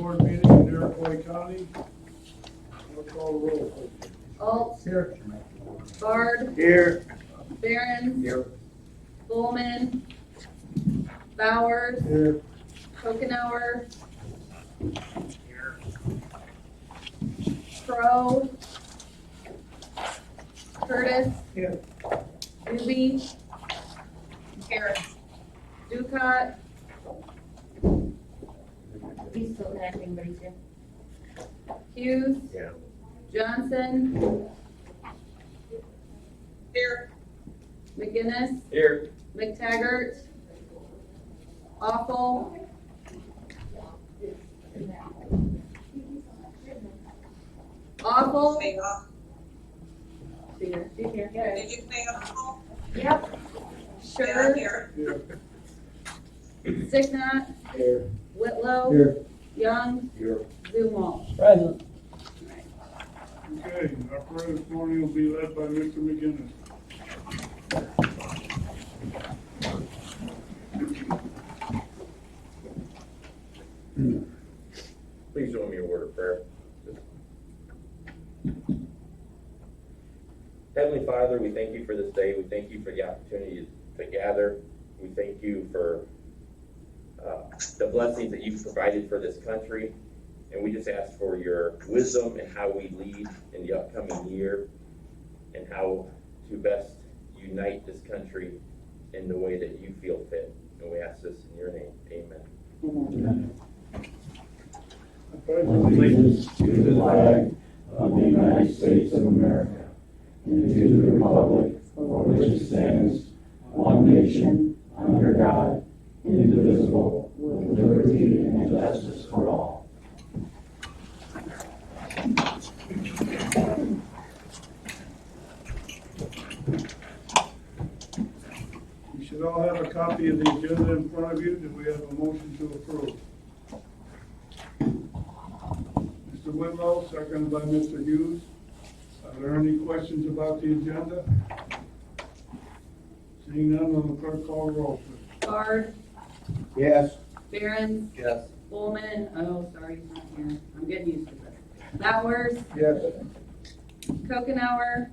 board meeting in Iroquois County. We'll call the roll, please. Alt. Here. Bard. Here. Barron. Here. Bowman. Bowers. Here. Kokenauer. Crow. Curtis. Here. Doobie. Here. Ducat. He's still acting, but he's here. Hughes. Yeah. Johnson. Here. McGinnis. Here. McTaggart. Awful. Awful. Say off. See her. She's here. Did you say off? Yep. Yeah, Sure. here. Here. Sticknot. Here. Whitlow. Here. Young. Here. Zumwalt. Present. Okay, our prayer this morning will be led by Mr. McGinnis. Please join me in a word of prayer. Heavenly Father, we thank you for this day. We thank you for the opportunity to gather. We thank you for the blessings that you've provided for this country. And we just ask for your wisdom in how we lead in the upcoming year and how to best unite this country in the way that you feel fit. And we ask this in your name. Amen. I pledge Allegiance to the flag of the United States of America and to the republic for which it stands, one nation, under God, indivisible, with liberty and justice for all. You should all have a copy of the agenda in front of you. Do we have a motion to approve? Mr. Whitlow, seconded by Mr. Hughes. Are there any questions about the agenda? Seeing none, will the clerk call the roll, please? Bard. Yes. Barron. Yes. Bowman. Oh, sorry, he's not here. I'm getting used to this. Bowers. Yes. Kokenauer.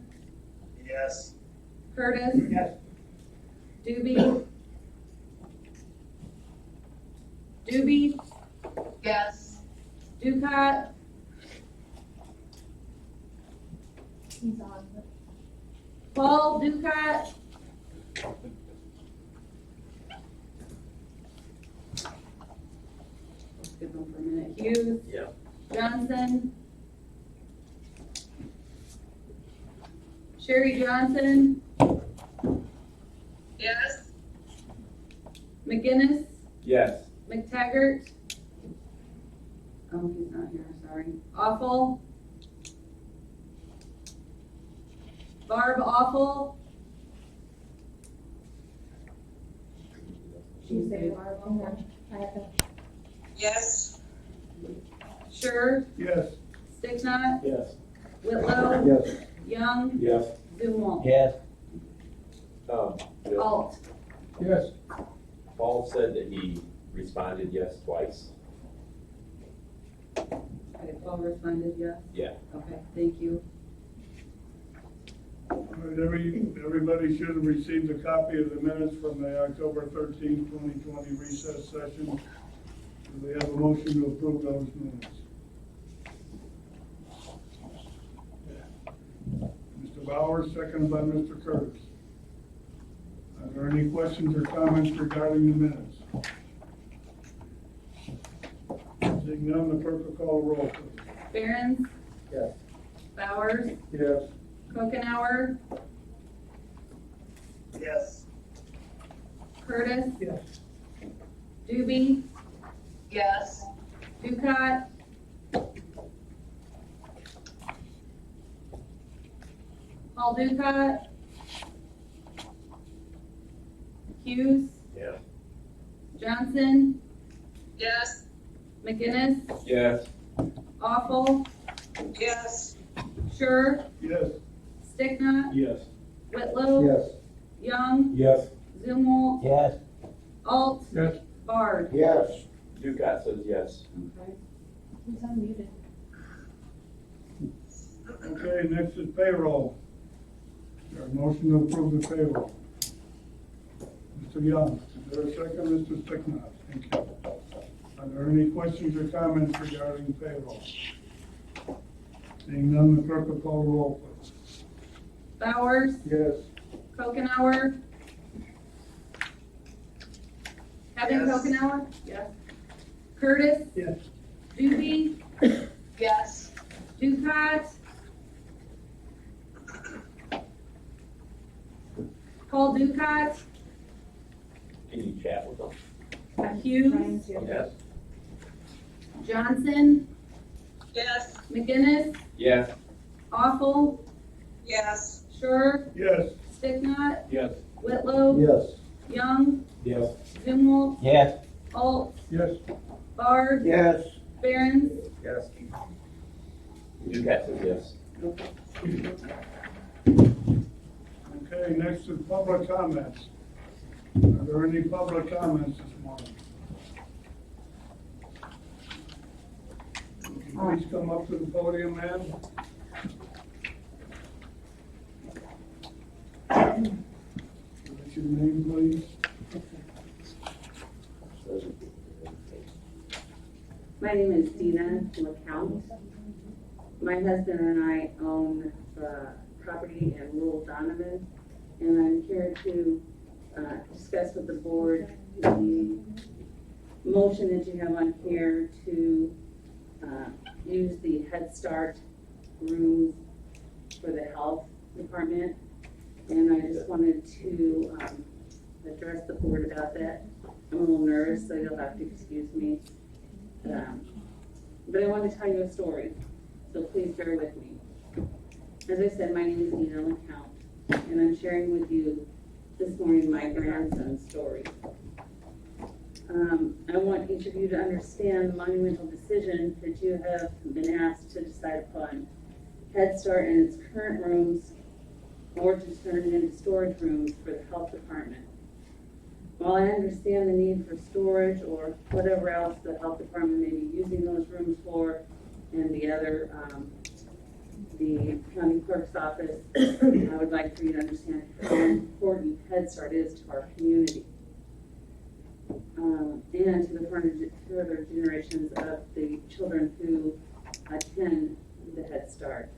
Yes. Curtis. Yes. Doobie. Doobie. Yes. Ducat. He's on. Paul Ducat. Skip him for a minute. Hughes. Yeah. Johnson. Sherry Johnson. Yes. McGinnis. Yes. McTaggart. Oh, he's not here, sorry. Awful. Barb Awful. She's there. Hang on. I have to. Yes. Sure. Yes. Sticknot. Yes. Whitlow. Yes. Young. Yes. Zumwalt. Yes. Bill, Alt. Yes. Paul said that he responded yes twice. Okay, Paul responded yes. Yeah. Okay, thank you. All right, everybody should have received a copy of the minutes from the October 13, 2020 recess session. Do we have a motion to approve those minutes? Mr. Bowers, seconded by Mr. Curtis. Are there any questions or comments regarding the minutes? Seeing none, the clerk will call the roll, please. Barron. Yes. Bowers. Yes. Kokenauer. Yes. Curtis. Yes. Doobie. Yes. Ducat. Paul Ducat. Hughes. Yeah. Johnson. Yes. McGinnis. Yes. Awful. Yes. Sure. Yes. Sticknot. Yes. Whitlow. Yes. Young. Yes. Zumwalt. Yes. Alt. Yes. Bard. Yes. Ducat says yes. Okay. Who's unmuted? Okay, next is payroll. There a motion to approve the payroll. Mr. Young, is there a second? Mr. Sticknott, thank you. Are there any questions or comments regarding payroll? Seeing none, the clerk will call the roll, please. Bowers, Yes. Kokenauer. Kevin Yes. Kokenauer? Yes. Curtis, Yes. Doobie, Yes. Ducat. Paul Ducat, Can you chat with them? Hughes, Ryan's here. Yes. Johnson, Yes. McGinnis, Yes. Awful, Yes. Sure, Yes. Sticknut, Yes. Whitlow, Yes. Young, Yes. Zumwalt, Yes. Alt, Yes. Bard, Yes. Barons. Yes. Ducat says yes. Okay, next is public comments. Are there any public comments this morning? Would you please come up to the podium, ma'am? What's your name, please? My name is Dina LeCount. My husband and I own property in rural Donovan, and I'm here to discuss with the board the motion that you have on here to use the Head Start rooms for the health department. And I just wanted to address the board about that. I'm a little nervous, so you'll have to excuse me. But I want to tell you a story, so please bear with me. As I said, my name is Nina LeCount, and I'm sharing with you this morning my grandson's story. I want each of you to understand the monumental decision that you have been asked to decide upon. Head Start in its current rooms, or to turn it into storage rooms for the health department. While I understand the need for storage or whatever else the health department may be using those rooms for, and the other, the county clerk's office, I would like for you to understand how important Head Start is to our community. And to the further generations of the children who attend the Head Start.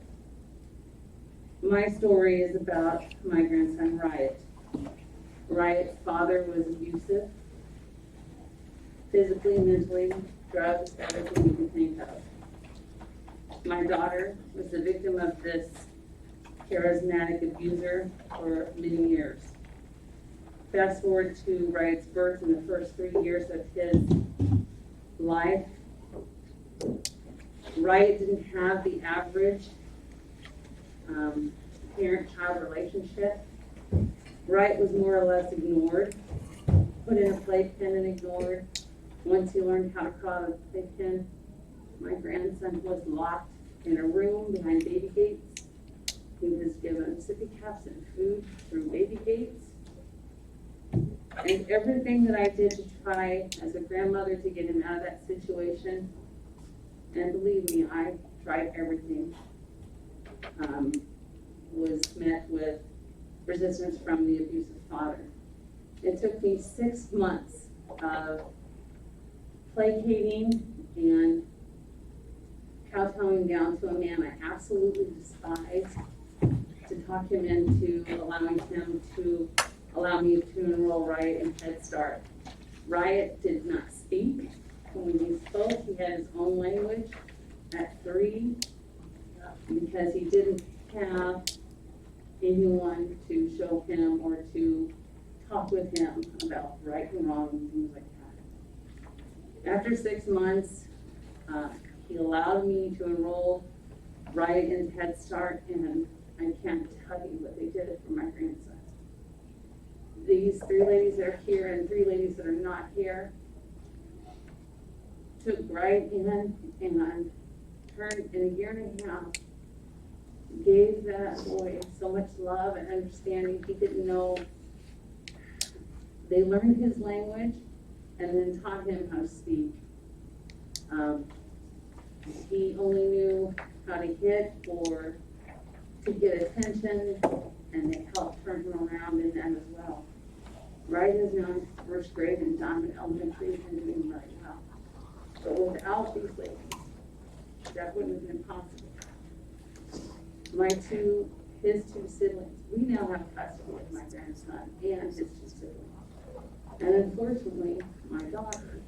My story is about my grandson, Riot. Riot's father was abusive, physically, mentally, drugs, everything you can think of. My daughter was the victim of this charismatic abuser for many years. Fast forward to Riot's birth in the first 3 years of his life. Riot didn't have the average parent-child relationship. Riot was more or less ignored, put in a playpen and ignored. Once he learned how to crawl a playpen, my grandson was locked in a room behind baby gates. He was given sippy cups and food through baby gates. And everything that I did to try as a grandmother to get him out of that situation, and believe me, I tried everything, was met with resistance from the abusive father. It took me 6 months of placating and kowtowing down to a man I absolutely despised to talk him into allowing him to allow me to enroll Riot in Head Start. Riot did not speak. When he spoke, he had his own language at 3 because he didn't have anyone to show him or to talk with him about right and wrong and things like that. After 6 months, he allowed me to enroll Riot in Head Start, and I can't tell you what they did for my grandson. These 3 ladies that are here and 3 ladies that are not here took Riot in and turned in a year and a half, gave that boy so much love and understanding he didn't know. They learned his language and then taught him how to speak. he only knew how to hit or to get attention, and it helped turn him around in that as well. Wright is now in first grade and Donovan Elementary and doing very well. But without these ladies, that wouldn't have been possible. His two siblings, we now have custody of my grandson and his two siblings. And unfortunately, my daughter,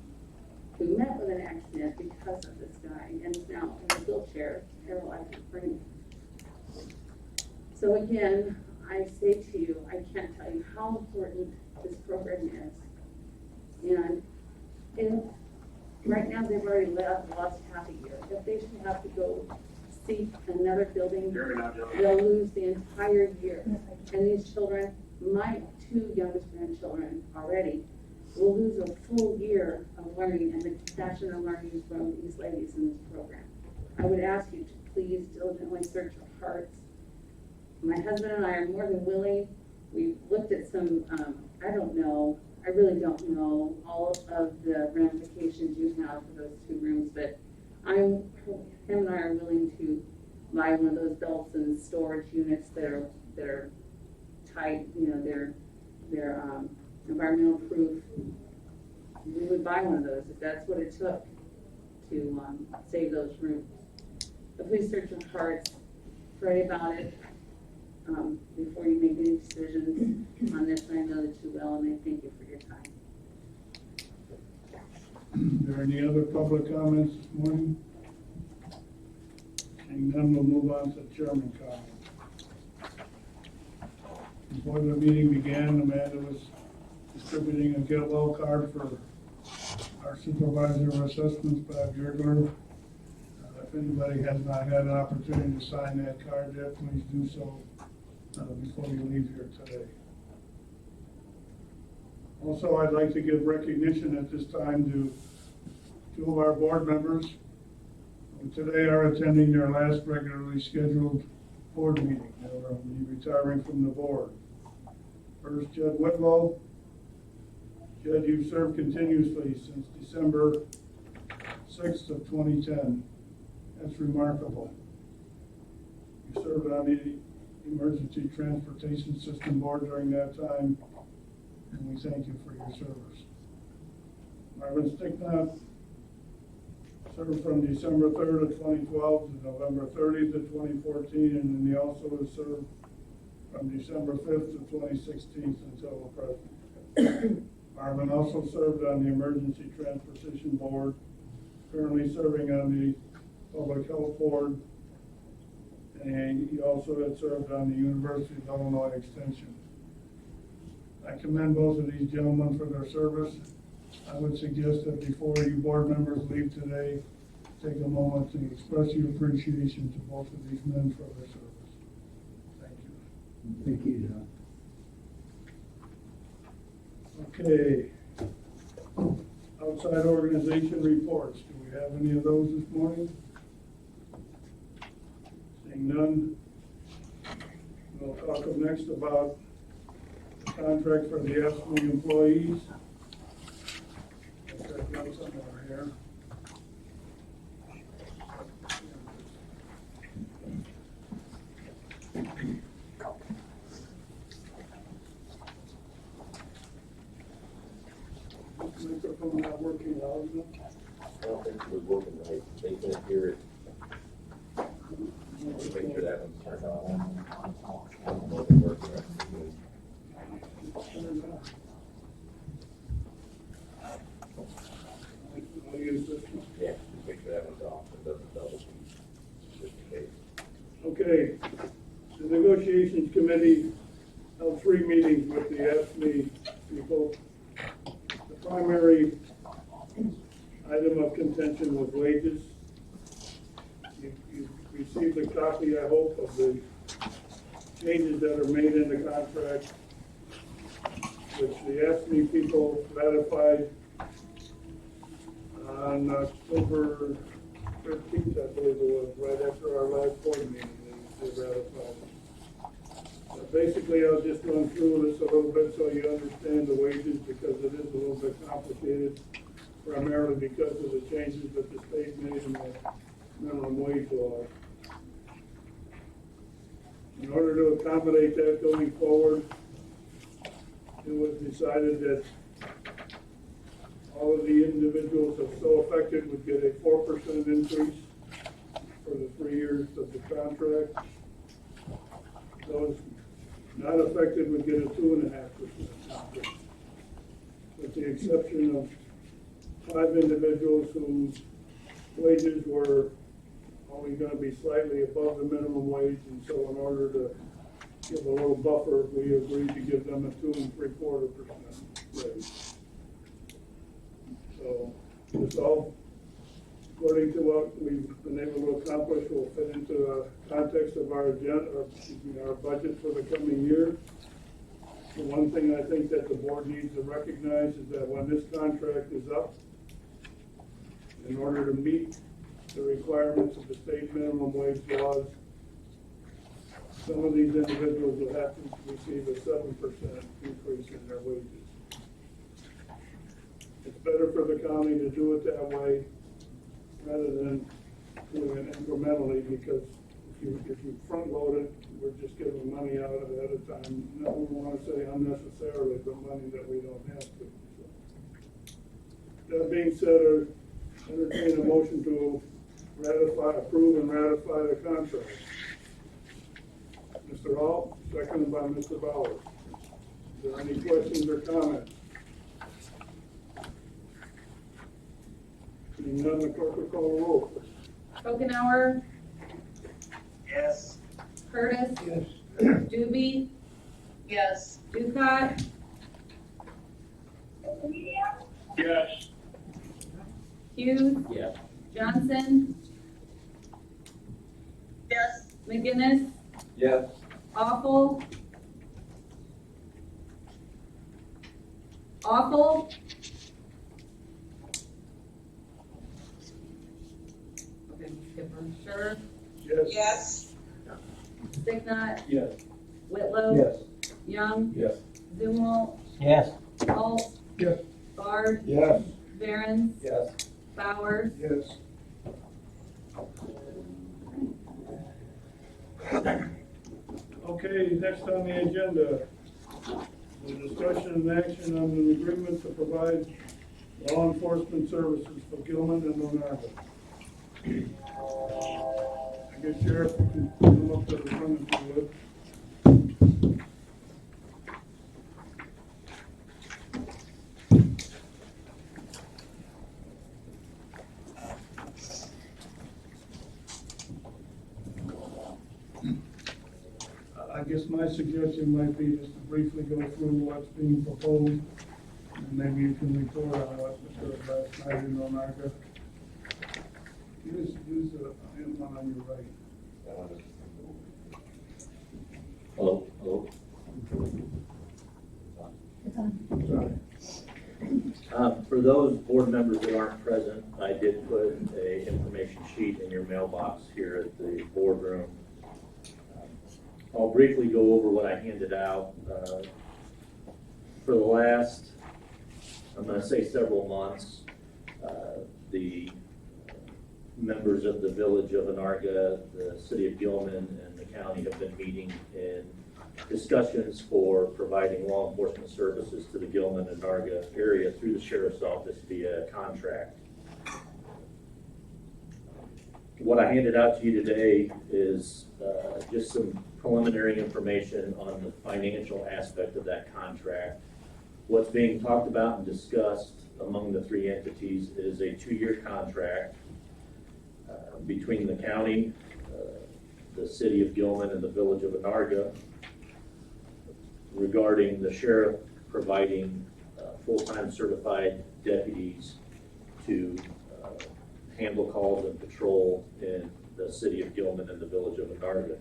who met with an accident because of this guy and is now in a wheelchair, paralyzed with brain. So again, I say to you, I can't tell you how important this program is. And if, right now they've already lost half a year. If they should have to go seek another building, they'll lose the entire year. And these children, my two youngest grandchildren already, will lose a full year of learning and the passion of learning from these ladies in this program. I would ask you to please diligently search your hearts. My husband and I are more than willing. We've looked at some, I really don't know all of the ramifications you have for those two rooms, but him and I are willing to buy one of those belts and storage units that are tight, they're environmental proof. We would buy one of those if that's what it took to save those rooms. But please search your hearts, pray about it before you make any decisions on this. I know that you will, and I thank you for your time. Are there any other public comments this morning? Seeing none, we'll move on to chairman comments. Before the meeting began, Amanda was distributing a get well card for our supervisor of assessments, Bob Yergler. If anybody has not had an opportunity to sign that card yet, please do so before you leave here today. Also, I'd like to give recognition at this time to two of our board members who today are attending their last regularly scheduled board meeting. They will be retiring from the board. First, Jed Whitlow. Jed, you've served continuously since December 6th of 2010. That's remarkable. You served on the Emergency Transportation System Board during that time, and we thank you for your service. Marvin Sticknott served from December 3rd of 2012 to November 30th of 2014, and then he also has served from December 5th of 2016 until the present. Marvin also served on the Emergency Transportation Board, currently serving on the Public Health Board, and he also had served on the University of Illinois Extension. I commend both of these gentlemen for their service. I would suggest that before you board members leave today, take a moment to express your appreciation to both of these men for their service. Thank you. Thank you, John. Okay. Outside organization reports. Do we have any of those this morning? Seeing none, we'll talk next about the contract for the AFSCME employees. I've got notes somewhere here. This microphone not working well, is it? I don't think it was working right. They couldn't hear it. Make sure that one's turned on. I don't know if it works right. I'll use this one. Yeah, just make sure that one's off. It doesn't double. Just in case. Okay, the negotiations committee held 3 meetings with the AFSCME people. The primary item of contention was wages. You received a copy, I hope, of the changes that are made in the contract, which the AFSCME people ratified on October 13th, I believe it was, right after our last board meeting, they ratified it. Basically, I'll just run through this a little bit so you understand the wages, because it is a little bit complicated, primarily because of the changes that the state made in the minimum wage laws. In order to accommodate that going forward, it was decided that all of the individuals that so affected would get a 4% increase for the 3 years of the contract. Those not affected would get a 2.5% increase, with the exception of 5 individuals whose wages were only gonna be slightly above the minimum wage, and so in order to give a little buffer, we agreed to give them a 2.75% raise. So, this all, according to what we've been able to accomplish, will fit into the context of our agenda, or, our budget for the coming year. The one thing I think that the board needs to recognize is that when this contract is up, in order to meet the requirements of the state minimum wage laws, some of these individuals will have to receive a 7% increase in their wages. It's better for the county to do it that way rather than doing it incrementally, because if you front load it, we're just giving money out ahead of time. No, we want to say unnecessarily, but money that we don't have to. So, that being said, entertain a motion to approve and ratify the contract. Mr. Hall, seconded by Mr. Bowers. Is there any questions or comments? Seeing none, the clerk will call the roll, please. Okenauer, Yes. Curtis, Yes. Doobie, Yes. Ducat, Yes. Hughes, Yes. Johnson, Yes. McGinnis, Yes. Awful, Awful, okay, Skipper, sure, Yes. Yes. Sticknut, Yes. Whitlow, Yes. Young, Yes. Zumwalt, Yes. Alt, Yes. Bard, Yes. Barons, Yes. Bowers, Yes. Okay, next on the agenda, the discussion and action on an agreement to provide law enforcement services for Gilman and Monarva. I guess Sheriff, you can come up to the front if you would. I guess my suggestion might be just to briefly go through what's being proposed, and maybe you can report on what occurred last night in Onarga. Use the one on your right. Hello, hello. Sorry. For those board members that aren't present, I did put a information sheet in your mailbox here at the boardroom. I'll briefly go over what I handed out. For the last, I'm going to say several months, the members of the village of Anarga, the city of Gilman, and the county have been meeting in discussions for providing law enforcement services to the Gilman and Anarga area through the sheriff's office via contract. What I handed out to you today is just some preliminary information on the financial aspect of that contract. What's being talked about and discussed among the three entities is a 2-year contract between the county, the city of Gilman, and the village of Anarga regarding the sheriff providing full-time certified deputies to handle calls and patrol in the city of Gilman and the village of Anarga.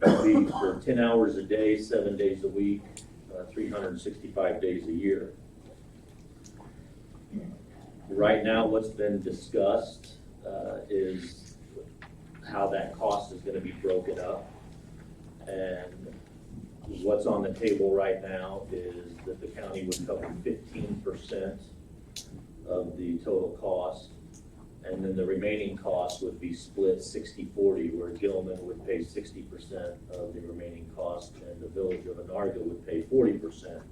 It'll be for 10 hours a day, 7 days a week, 365 days a year. Right now, what's been discussed is how that cost is going to be broken up. And what's on the table right now is that the county would cover 15% of the total cost, And then the remaining cost would be split 60-40, where Gilman would pay 60% of the remaining cost and the village of Anarga would pay 40%.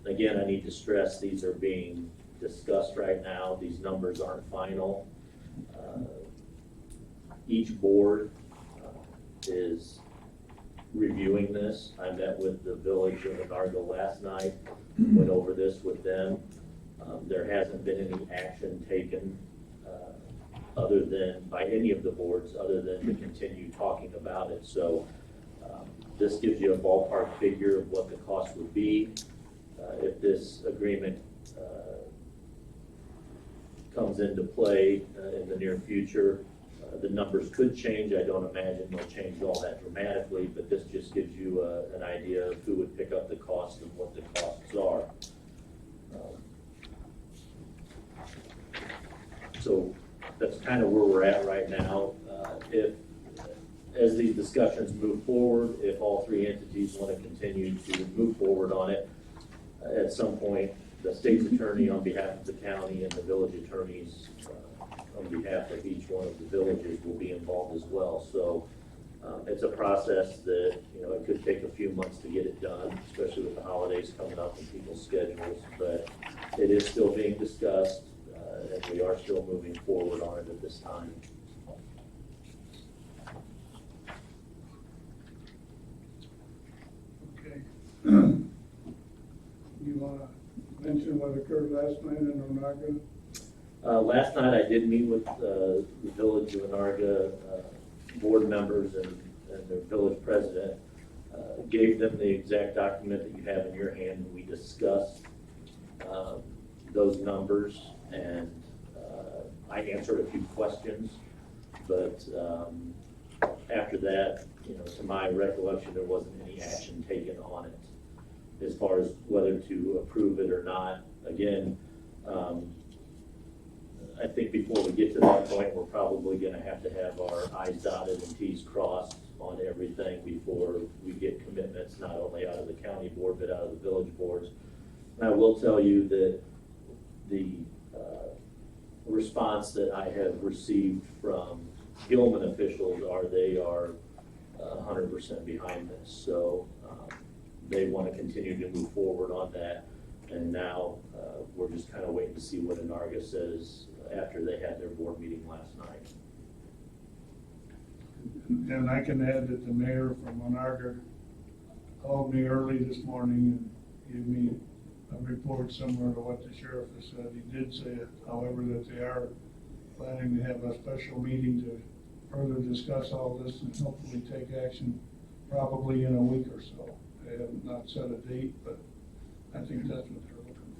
Again, I need to stress these are being discussed right now. These numbers aren't final. Each board is reviewing this. I met with the village of Anarga last night, went over this with them. There hasn't been any action taken other than by any of the boards, other than to continue talking about it. So this gives you a ballpark figure of what the cost would be. If this agreement comes into play in the near future, the numbers could change. I don't imagine they'll change all that dramatically, but this just gives you an idea of who would pick up the cost and what the costs are. So that's kind of where we're at right now. As these discussions move forward, if all three entities want to continue to move forward on it, at some point, the state's attorney on behalf of the county and the village attorneys on behalf of each one of the villages will be involved as well. So it's a process that, it could take a few months to get it done, especially with the holidays coming up and people's schedules, but it is still being discussed, and we are still moving forward on it at this time. Okay. You want to mention what occurred last night in Onaga? Last night I did meet with the Village of Anarga board members and their village president. Gave them the exact document that you have in your hand. We discussed those numbers, and I answered a few questions, but after that, to my recollection, there wasn't any action taken on it as far as whether to approve it or not. Again, I think before we get to that point, we're probably going to have our I's dotted and T's crossed on everything before we get commitments, not only out of the county board, but out of the village boards. And I will tell you that the response that I have received from Gilman officials they are 100% behind this. So they want to continue to move forward on that. And now we're just kind of waiting to see what Anarga says after they had their board meeting last night. And I can add that the mayor from Onaga called me early this morning and gave me a report similar to what the sheriff has said. He did say, however, that they are planning to have a special meeting to further discuss all this and hopefully take action probably in a week or so. They have not set a date, but I think that's what they're looking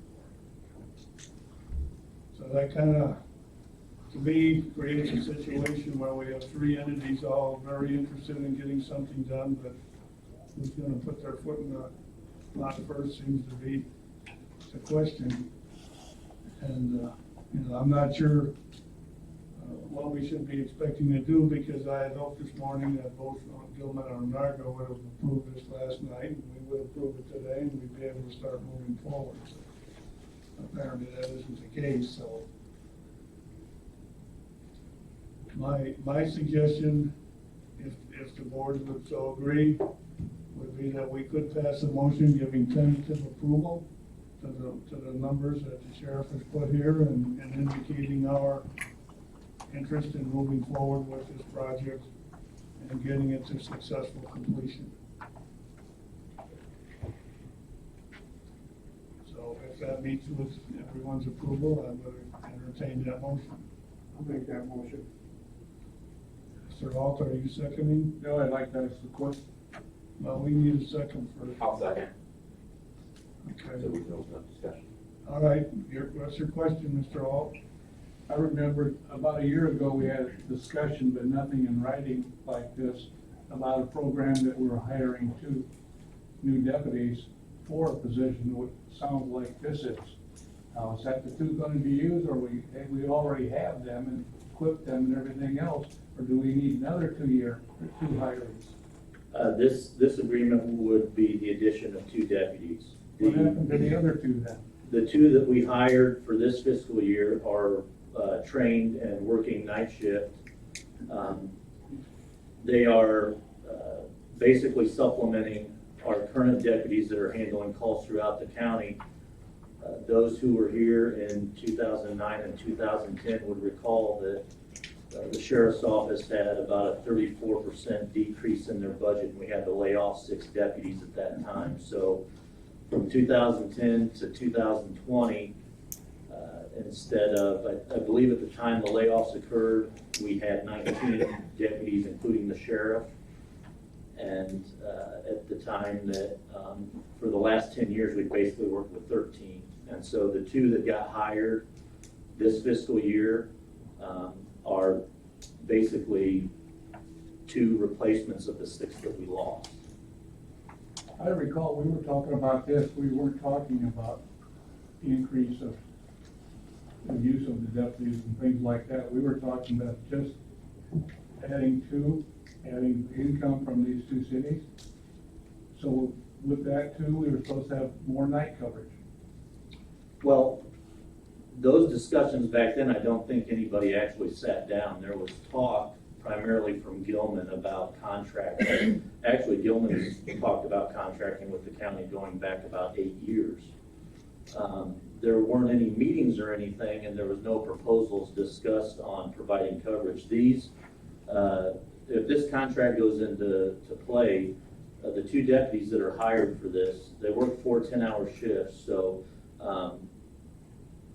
for. So that kind of, to me, creates a situation where we have three entities all very interested in getting something done, but who's going to put their foot in the lot first seems to be the question. And, I'm not sure what we should be expecting to do, because I had hoped this morning that both Gilman and Anarga would have approved this last night, and we would approve it today, and we'd be able to start moving forward. So apparently that isn't the case, so. My suggestion, if the board would so agree, would be that we could pass a motion giving tentative approval to the numbers that the sheriff has put here and indicating our interest in moving forward with this project and getting it to successful completion. So if that meets with everyone's approval, I would entertain that motion. I'll make that motion. Mr. Alter, are you seconding? No, I'd like to ask the question. Well, we need a second first. I'll second. Okay. So we can open up discussion. All right, what's your question, Mr. Alt? I remember about a year ago, we had a discussion, but nothing in writing like this, about a program that we're hiring 2 new deputies for a position, which sounds like this is. Now, is that the 2 going to be used, or we already have them and equip them and everything else, or do we need another 2 hirings? This agreement would be the addition of 2 deputies. What happened to the other 2 then? The 2 that we hired for this fiscal year are trained and working night shift. They are basically supplementing our current deputies that are handling calls throughout the county. Those who were here in 2009 and 2010 would recall that the sheriff's office had about a 34% decrease in their budget, and we had to lay off 6 deputies at that time. So from 2010 to 2020, instead of, I believe at the time the layoffs occurred, we had 19 deputies, including the sheriff. And at the time that, for the last 10 years, we basically worked with 13. And so the 2 that got hired this fiscal year are basically 2 replacements of the 6 that we lost. I recall we were talking about this, we weren't talking about the increase of the use of the deputies and things like that. We were talking about just adding income from these 2 cities. So with that too, we were supposed to have more night coverage. Well, those discussions back then, I don't think anybody actually sat down. There was talk primarily from Gilman about contracting. Actually, Gilman has talked about contracting with the county going back about 8 years. There weren't any meetings or anything, and there was no proposals discussed on providing coverage. These, if this contract goes into play, the 2 deputies that are hired for this, they work 4 10-hour shifts. So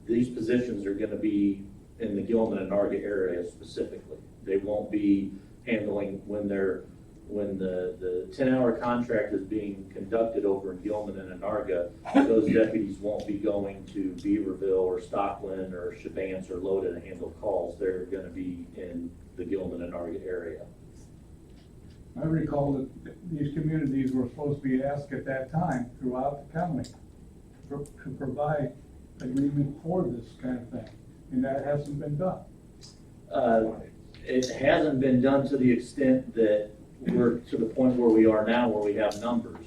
these positions are going to be in the Gilman and Arga area specifically. They won't be handling when the 10-hour contract is being conducted over in Gilman and Anarga. Those deputies won't be going to Beaverville or Stockland or Shabance or Loda to handle calls. They're going to be in the Gilman and Anarga area. I recall that these communities were supposed to be asked at that time throughout the county to provide agreement for this kind of thing, and that hasn't been done. It hasn't been done to the extent that we're to the point where we are now, where we have numbers.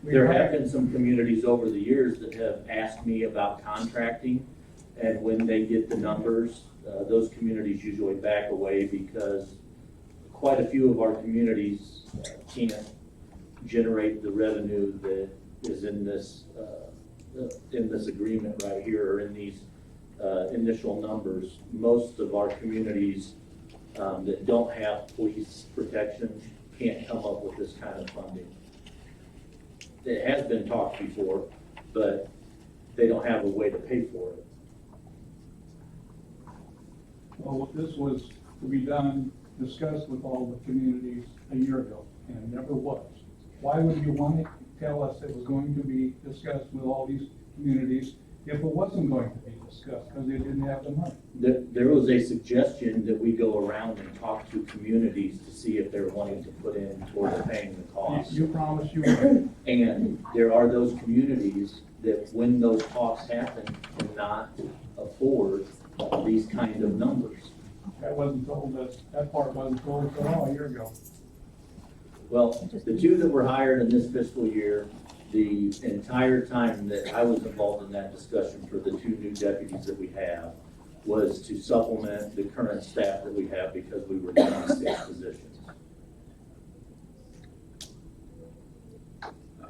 There have been some communities over the years that have asked me about contracting, and when they get the numbers, those communities usually back away because quite a few of our communities can't generate the revenue that is in this agreement right here, or in these initial numbers. Most of our communities that don't have police protection can't come up with this kind of funding. It has been talked before, but they don't have a way to pay for it. Well, this was to be done, discussed with all the communities a year ago, and it never was. Why would you want to tell us it was going to be discussed with all these communities if it wasn't going to be discussed because they didn't have the money? There was a suggestion that we go around and talk to communities to see if they're wanting to put in towards paying the cost. You promised you would. And there are those communities that, when those talks happen, cannot afford these kind of numbers. That wasn't told us, that part wasn't told us at all a year ago. Well, the 2 that were hired in this fiscal year, the entire time that I was involved in that discussion for the 2 new deputies that we have was to supplement the current staff that we have because we were down 6 positions.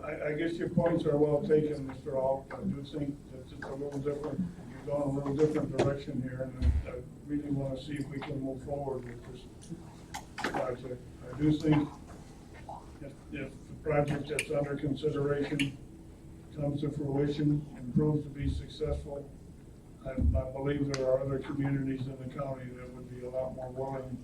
I guess your points are well taken, Mr. Alt. I do think that it's a little different. You're going a little different direction here, and I really want to see if we can move forward with this project. I do think if the project that's under consideration comes to fruition and proves to be successful, I believe there are other communities in the county that would be a lot more willing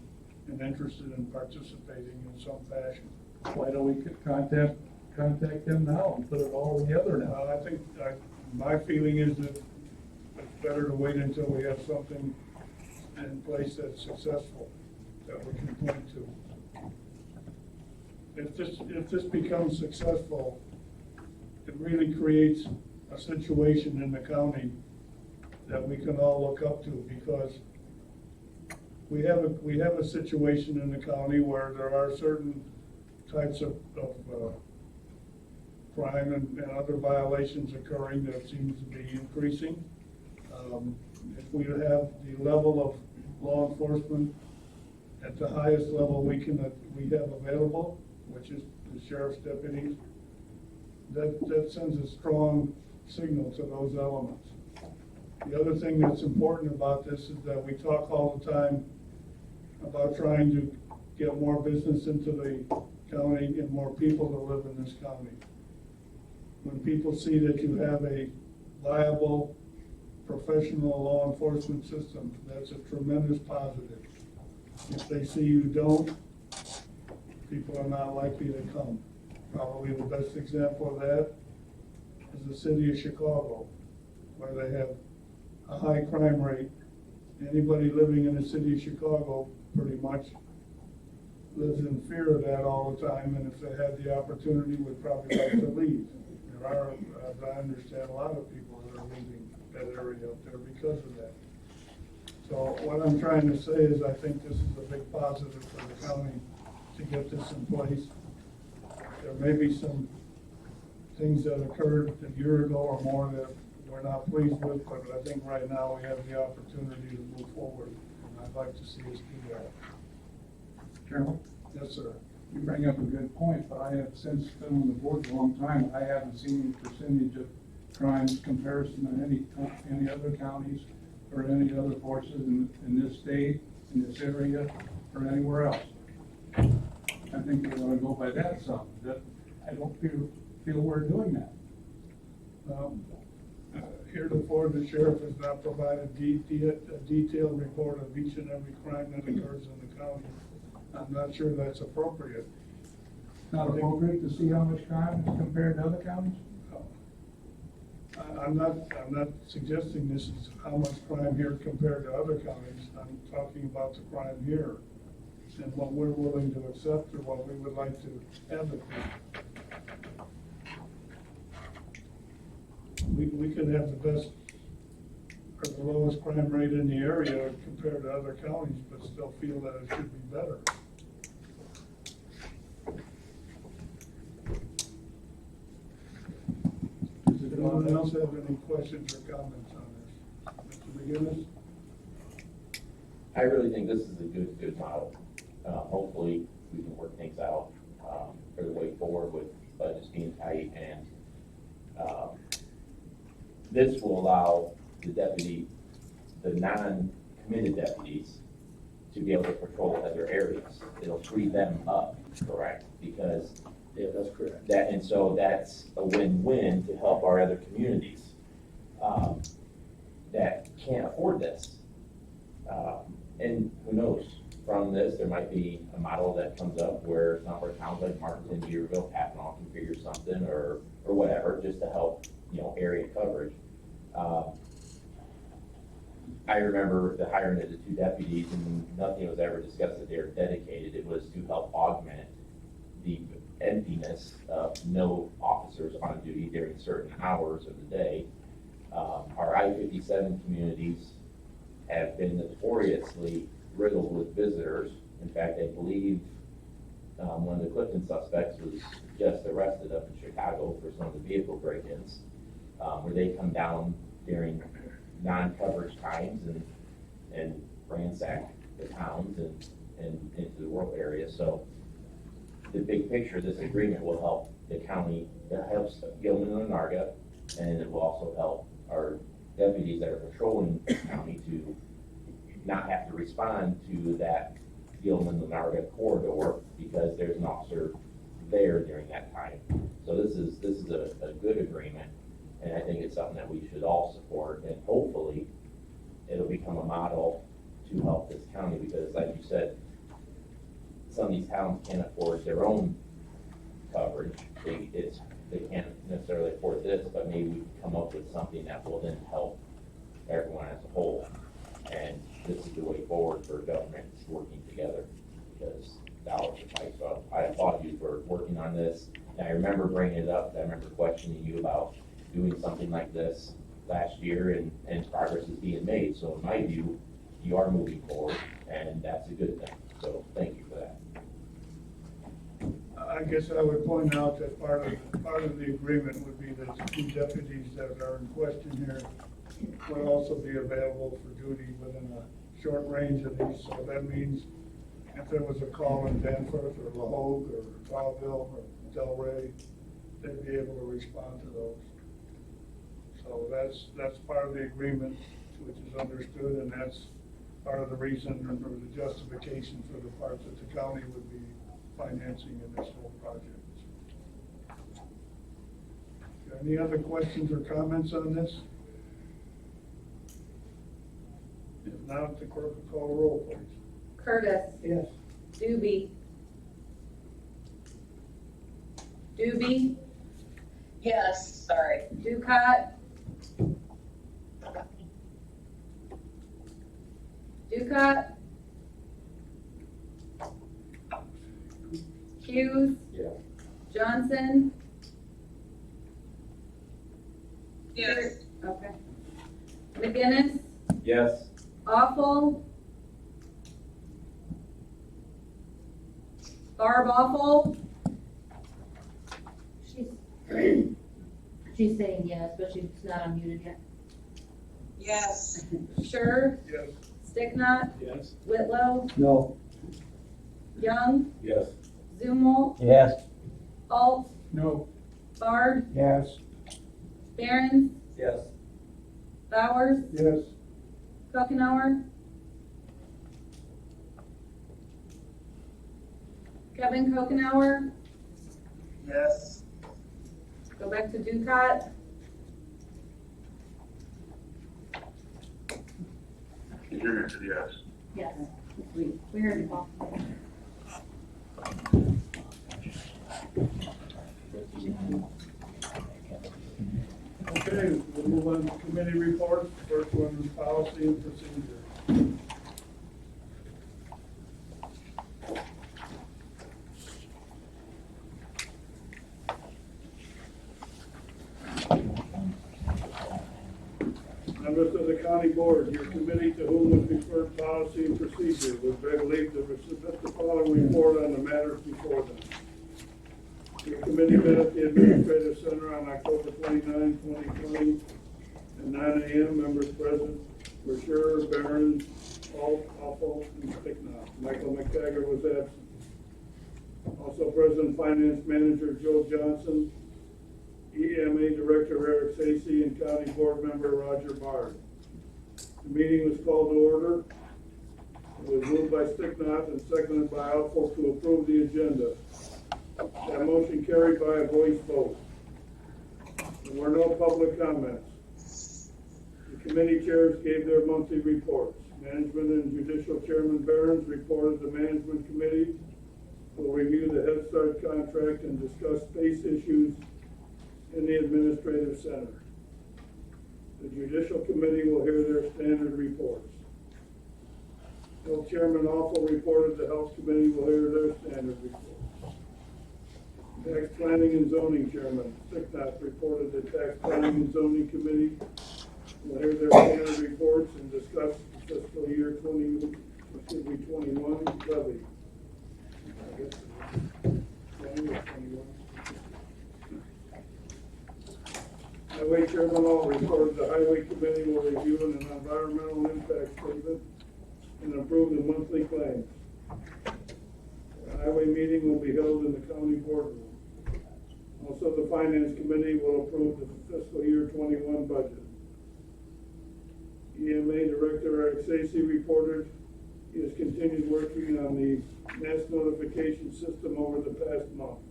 and interested in participating in some fashion. Why don't we contact them now and put it all together now? I think my feeling is that it's better to wait until we have something in place that's successful that we can point to. If this becomes successful, it really creates a situation in the county that we can all look up to, because we have a situation in the county where there are certain types of crime and other violations occurring that seems to be increasing. If we have the level of law enforcement at the highest level we have available, which is the sheriff's deputies, that sends a strong signal to those elements. The other thing that's important about this is that we talk all the time about trying to get more business into the county and more people to live in this county. When people see that you have a viable, professional law enforcement system, that's a tremendous positive. If they see you don't, people are not likely to come. Probably the best example of that is the city of Chicago, where they have a high crime rate. Anybody living in the city of Chicago pretty much lives in fear of that all the time, and if they had the opportunity, would probably like to leave. There are, as I understand, a lot of people that are leaving that area up there because of that. So what I'm trying to say is I think this is a big positive for the county to get this in place. There may be some things that occurred a year ago or more that we're not pleased with, but I think right now we have the opportunity to move forward, and I'd like to see us do that. Chairman? Yes, sir. You bring up a good point, but I have since been on the board a long time. I haven't seen the percentage of crimes comparison to any other counties or any other forces in this state, in this area, or anywhere else. I think we ought to go by that some. That I don't feel we're doing that. Heretofore, the sheriff has not provided a detailed report of each and every crime that occurs in the county. I'm not sure that's appropriate. Not appropriate to see how much crime is compared to other counties? I'm not suggesting this is how much crime here compared to other counties. I'm talking about the crime here and what we're willing to accept or what we would like to advocate. We could have the best or the lowest crime rate in the area compared to other counties, but still feel that it should be better. Does anyone else have any questions or comments on this? Mr. McGinnis? I really think this is a good model. Hopefully, we can work things out for the way forward with budgets being tight, and this will allow the non-committed deputies to be able to patrol other areas. It'll free them up, correct? Because Yeah, that's correct. and so that's a win-win to help our other communities that can't afford this. And who knows, from this, there might be a model that comes up where some of our towns like Martin, Deerville, Pappanock can figure something or whatever, just to help, area coverage. I remember the hiring of the 2 deputies, and nothing was ever discussed that they were dedicated. It was to help augment the emptiness of no officers on duty during certain hours of the day. Our I-57 communities have been notoriously riddled with visitors. In fact, I believe one of the Clifton suspects was just arrested up in Chicago for some of the vehicle break-ins, where they come down during non-coverage times and ransack the towns and into the rural area. So the big picture, this agreement will help the county, it helps Gilman and Onarga, and it will also help our deputies that are patrolling the county to not have to respond to that Gilman-Onarga corridor because there's an officer there during that time. So this is a good agreement, and I think it's something that we should all support, and hopefully it'll become a model to help this county, because like you said, some of these towns can't afford their own coverage. They can't necessarily afford this, but maybe we can come up with something that will then help everyone as a whole. And this is the way forward for governments working together, because dollars are tight. So I applaud you for working on this. And I remember bringing it up. I remember questioning you about doing something like this last year, and progress is being made. So in my view, you are moving forward, and that's a good thing. So thank you for that. I guess I would point out that part of the agreement would be that the 2 deputies that are in question here will also be available for duty within a short range of these. So that means if there was a call in Danforth or La Hogue or Tahoe or Delray, they'd be able to respond to those. So that's part of the agreement, which is understood, and that's part of the reason or the justification for the parts that the county would be financing in this whole project. Any other questions or comments on this? If not, the clerk will call the roll, please. Curtis. Yes. Doobie. Doobie. Yes, sorry. Ducat. Ducat. Hughes. Yeah. Johnson. Yes. Okay. McGinnis. Yes. Awful. Barb Awful. She's saying yes, but she's not unmuted yet. Yes. Sure. Yes. Sticknot. Yes. Whitlow. No. Young. Yes. Zumwalt. Yes. Alt. No. Bard. Yes. Barron. Yes. Bowers. Yes. Kuchenauer. Kevin Kuchenauer. Yes. Go back to Ducat. Yes. Yes. We heard it all. Okay, we'll move on to committee reports. First one is policy and procedure. Members of the county board, your committee to whom was referred policy and procedure was relieved to submit the following report on the matters before them. Your committee met at the administrative center on October 29, 2020, at 9 a.m. Members present were Sure, Barron, Alt, Awful, and Sticknot. Michael McTaggart was absent. Also present, Finance Manager Joe Johnson, EMA Director Eric Stacy, and County Board Member Roger Bard. The meeting was called to order. It was moved by Sticknot and seconded by Awful to approve the agenda. That motion carried by a voice vote. There were no public comments. The committee chairs gave their monthly reports. Management and Judicial Chairman Barron's reported the Management Committee will review the Head Start contract and discuss space issues in the Administrative Center. The Judicial Committee will hear their standard reports. Health Chairman Awful reported the Health Committee will hear their standard reports. Tax Planning and Zoning Chairman Sticknot reported the Tax Planning and Zoning Committee will hear their standard reports and discuss the fiscal year 21 levy. I guess 20 or 21. Highway Chairman All reported the Highway Committee will review an environmental impact statement and approve the monthly claims. The highway meeting will be held in the county boardroom. Also, the Finance Committee will approve the fiscal year 21 budget. EMA Director Eric Stacy reported he has continued working on the mass notification system over the past month.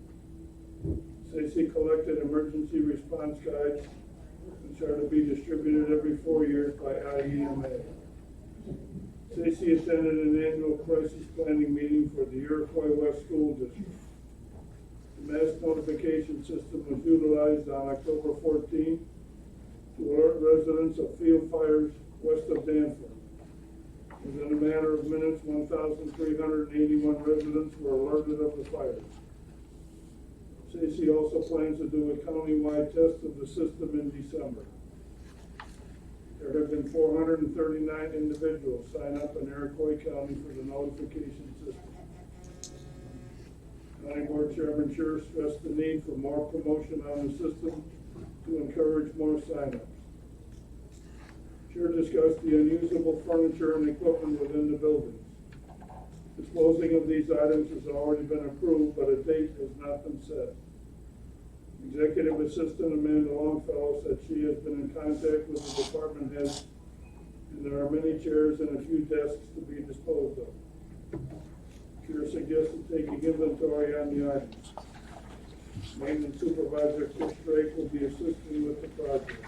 Stacy collected emergency response guides, which are to be distributed every 4 years by IEMA. Stacy attended an annual crisis planning meeting for the Iroquois West School District. The mass notification system was utilized on October 14th to alert residents of field fires west of Danforth. Within a matter of minutes, 1,381 residents were alerted of the fires. Stacy also plans to do a countywide test of the system in December. There have been 439 individuals sign up in Iroquois County for the notification system. County Board Chairman Sure stressed the need for more promotion on the system to encourage more sign-ups. Chair discussed the unusable furniture and equipment within the buildings. Disposing of these items has already been approved, but a date has not been set. Executive Assistant Amanda Longfellow said she has been in contact with the department heads, and there are many chairs and a few desks to be disposed of. Chair suggested taking inventory on the items. Maintenance Supervisor Chris Drake will be assisting with the project.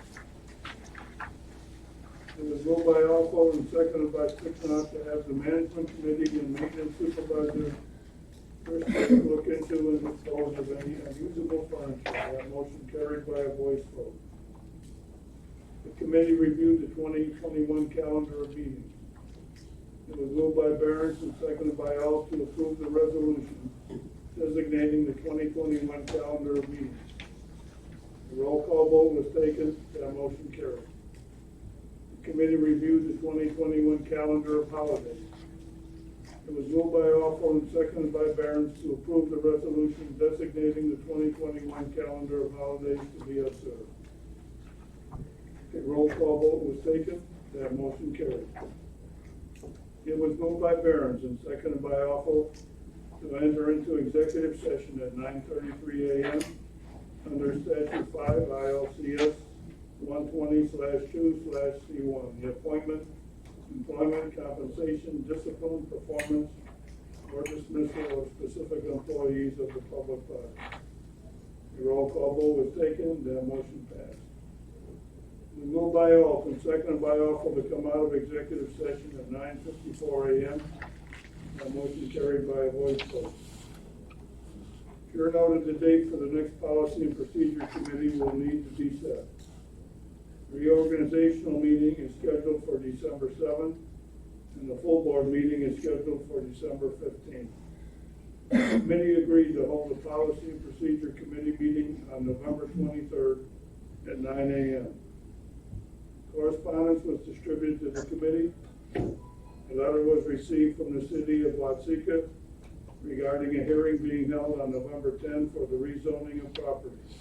It was moved by Alpha and seconded by Sticknot to have the management committee and maintenance supervisor Chris Drake look into and dispose of any unusable furniture. That motion carried by a voice vote. The committee reviewed the 2021 calendar of meetings. It was moved by Barron's and seconded by Alf to approve the resolution designating the 2021 calendar of meetings. The roll call vote was taken. That motion carried. The committee reviewed the 2021 calendar of holidays. It was moved by Alpha and seconded by Barron's to approve the resolution designating the 2021 calendar of holidays to be observed. A roll call vote was taken. That motion carried. It was moved by Barron's and seconded by Alpha to enter into executive session at 9:33 a.m. under Statute 5 ILCS 120/2/C1, the appointment, employment, compensation, discipline, performance, or dismissal of specific employees of the public body. The roll call vote was taken. That motion passed. We moved by Alf and seconded by Alpha to come out of executive session at 9:54 a.m. That motion carried by a voice vote. Chair noted the date for the next Policy and Procedure Committee will need to be set. Reorganizational meeting is scheduled for December 7th, and the full board meeting is scheduled for December 15th. The committee agreed to hold a Policy and Procedure Committee meeting on November 23rd at 9 a.m. Correspondence was distributed to the committee. A letter was received from the city of Watsika regarding a hearing being held on November 10th for the rezoning of properties.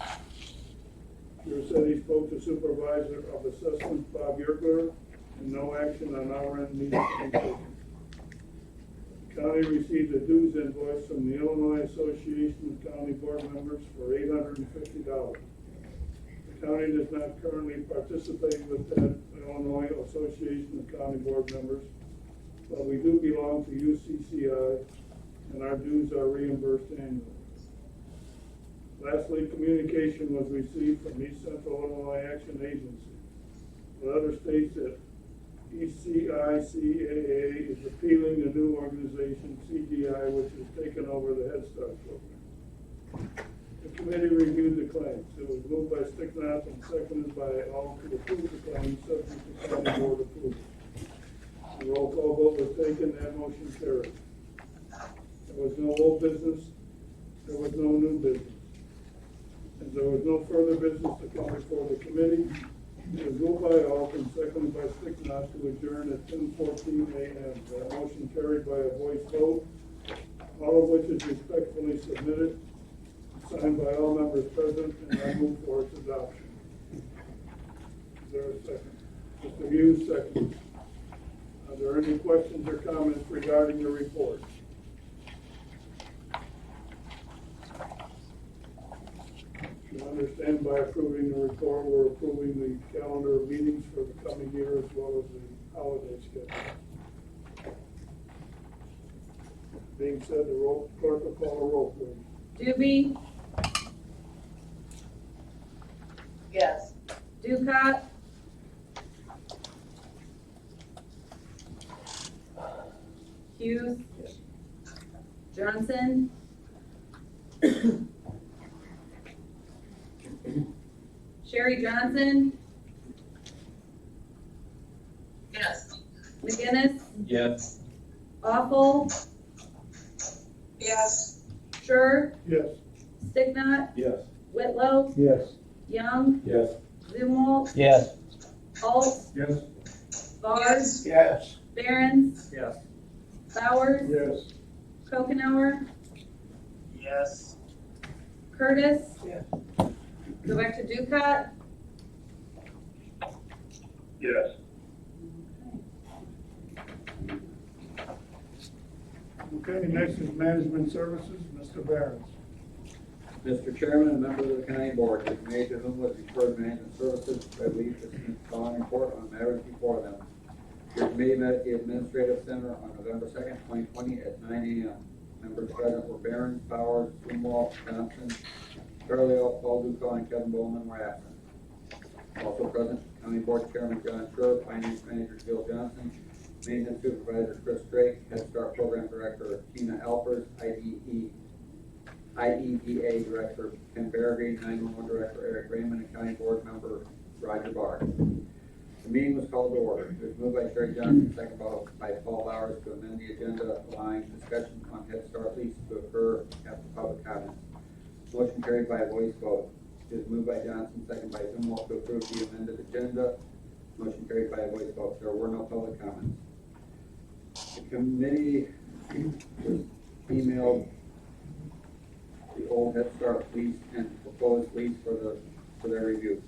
Chair said he spoke to Supervisor of Assessments Bob Yerkler, and no action on our end needs to be taken. The county received a dues invoice from the Illinois Association of County Board Members for $850. The county does not currently participate with that Illinois Association of County Board Members, but we do belong to UCCI, and our dues are reimbursed annually. Lastly, communication was received from East Central Illinois Action Agency. The letter states that ECICAA is appealing the new organization, CDI, which has taken over the Head Start program. The committee reviewed the claims. It was moved by Sticknot and seconded by all to approve the claims subject to county board approval. The roll call vote was taken. That motion carried. There was no old business. There was no new business. As there was no further business to come before the committee, it was moved by Alf and seconded by Sticknot to adjourn at 10:14 a.m. That motion carried by a voice vote, all of which is respectfully submitted, signed by all members present, and I move for its adoption. Is there a second? Mr. Hughes, second. Are there any questions or comments regarding the report? You understand by approving the report, we're approving the calendar of meetings for the coming year as well as the holiday schedule. Being said, the roll, clerk will call a roll, please. Doobie, Yes. Ducat, Hughes, Johnson, Sherry Johnson, Yes. McGinnis, Yes. Awful, Yes. Sure, Yes. Sticknot, Yes. Whitlow, Yes. Young, Yes. Zumwalt, Yes. Alt, Yes. Vars, Yes. Barron's, Yes. Bowers, Yes. Kokenauer, Yes. Curtis. Yes. Go back to Ducat, Yes. Okay, next is Management Services, Mr. Barron. Mr. Chairman and members of the county board, the committee to whom was referred management services, I believe this is the following report on matters before them. Your committee met at the Administrative Center on November 2nd, 2020 at 9 a.m. Members present were Barron, Powers, Swinwall, Johnson, Carleo, Paul Duco, and Kevin Bowman were absent. Also present, County Board Chairman John Scherr, Finance Manager Bill Johnson, Maintenance Supervisor Chris Drake, Head Start Program Director Tina Alpers, IEDA Director Ken Berry, 911 Director Eric Raymond, and County Board Member Roger Barr. The meeting was called to order. It was moved by Sherry Johnson, second by Paul Bowers to amend the agenda, allowing discussion on Head Start lease to occur after public comments. Motion carried by a voice vote. It was moved by Johnson, second by Zumwalt to approve the amended agenda. Motion carried by a voice vote. There were no public comments. The committee emailed the old Head Start lease and proposed lease for their review.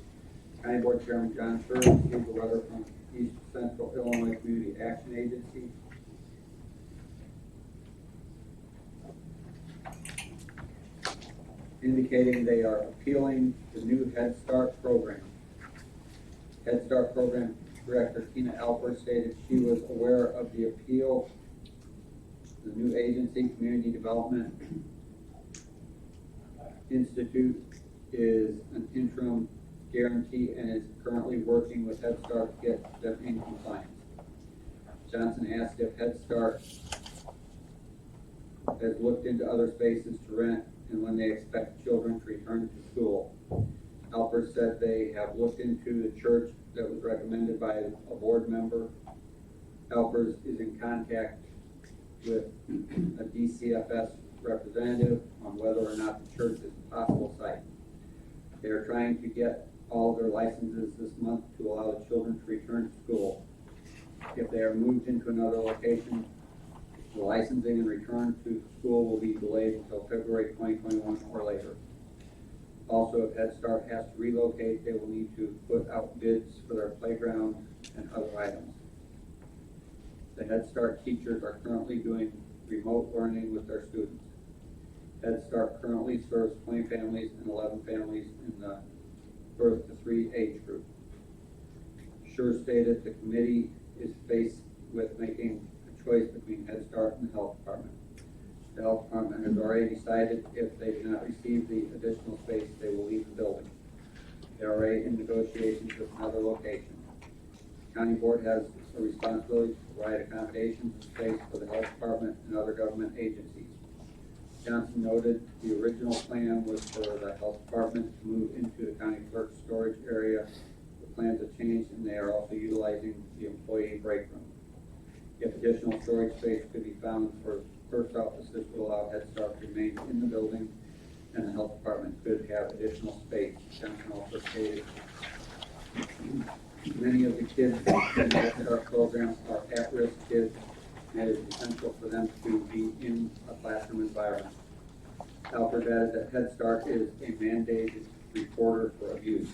County Board Chairman John Scherr received a letter from East Central Illinois Community Action Agency indicating they are appealing the new Head Start program. Head Start program Director Tina Alpert stated she was aware of the appeal. The new agency, Community Development Institute, is an interim guarantee and is currently working with Head Start to get them in compliance. Johnson asked if Head Start has looked into other spaces to rent and when they expect children to return to school. Alpert said they have looked into the church that was recommended by a board member. Alpert is in contact with a DCFS representative on whether or not the church is a possible site. They are trying to get all of their licenses this month to allow the children to return to school. If they are moved into another location, the licensing and return to school will be delayed until February 2021 or later. Also, if Head Start has to relocate, they will need to put out bids for their playground and other items. The Head Start teachers are currently doing remote learning with their students. Head Start currently serves 20 families and 11 families in the birth to 3 age group. Scherr stated the committee is faced with making a choice between Head Start and the Health Department. The Health Department has already decided if they do not receive the additional space, they will leave the building. They are already in negotiations with another location. The County Board has a responsibility to provide accommodations and space for the Health Department and other government agencies. Johnson noted the original plan was for the Health Department to move into the county clerk's storage area. The plans have changed and they are also utilizing the employee break room. If additional storage space could be found for clerk's office, this would allow Head Start to remain in the building and the Health Department could have additional space. Johnson also stated many of the kids in the Head Start program are at-risk kids and it is essential for them to be in a classroom environment. Alfred added that Head Start is a mandated reporter for abuse.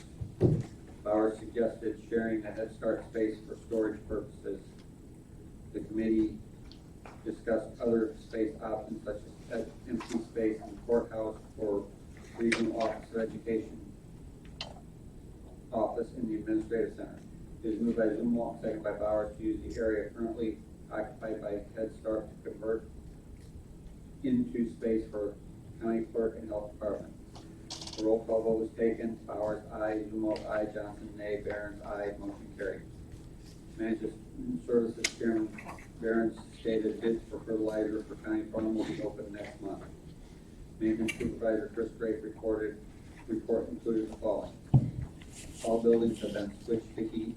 Bowers suggested sharing the Head Start space for storage purposes. The committee discussed other space options such as empty space in the courthouse or regional office of education office in the administrative center. It is moved by Zumwalt, second by Bowers, to use the area currently occupied by Head Start to convert into space for county clerk and health department. The roll call vote was taken. Bowers, aye. Zumwalt, aye. Johnson, nay. Barron's, aye. Motion carried. Management Services Chairman Barron's stated bids for fertilizer for county farm will be open next month. Maintenance Supervisor Chris Drake report included the following. All buildings have been switched to heat.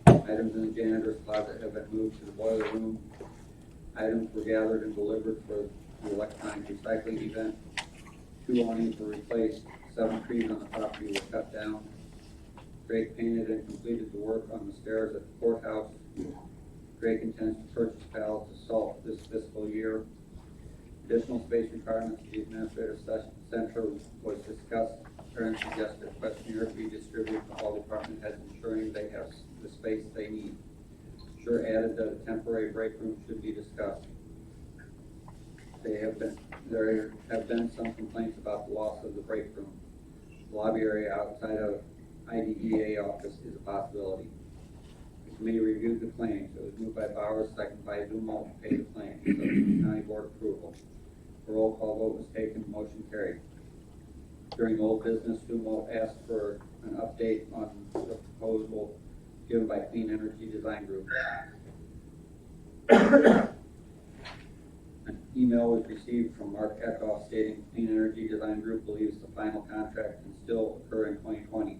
Items in the janitor's closet have been moved to the boiler room. Items were gathered and delivered for the electronic recycling event. 2 awnings were replaced. 7 trees on the property were cut down. Drake painted and completed the work on the stairs at the courthouse. Drake intends to purchase pallets of salt this fiscal year. Additional space requirements for the administrative center was discussed. Parents suggested a questionnaire be distributed to all department heads, ensuring they have the space they need. Scherr added that a temporary break room should be discussed. there have been some complaints about the loss of the break room. The lobby area outside of IDEA office is a possibility. The committee reviewed the claims. It was moved by Bowers, second by Dumo to pay the claims, subject to county board approval. A roll call vote was taken, motion carried. During old business, Dumo asked for an update on the proposal given by Clean Energy Design Group. An email was received from Mark Eckhoff stating Clean Energy Design Group believes the final contract can still occur in 2020.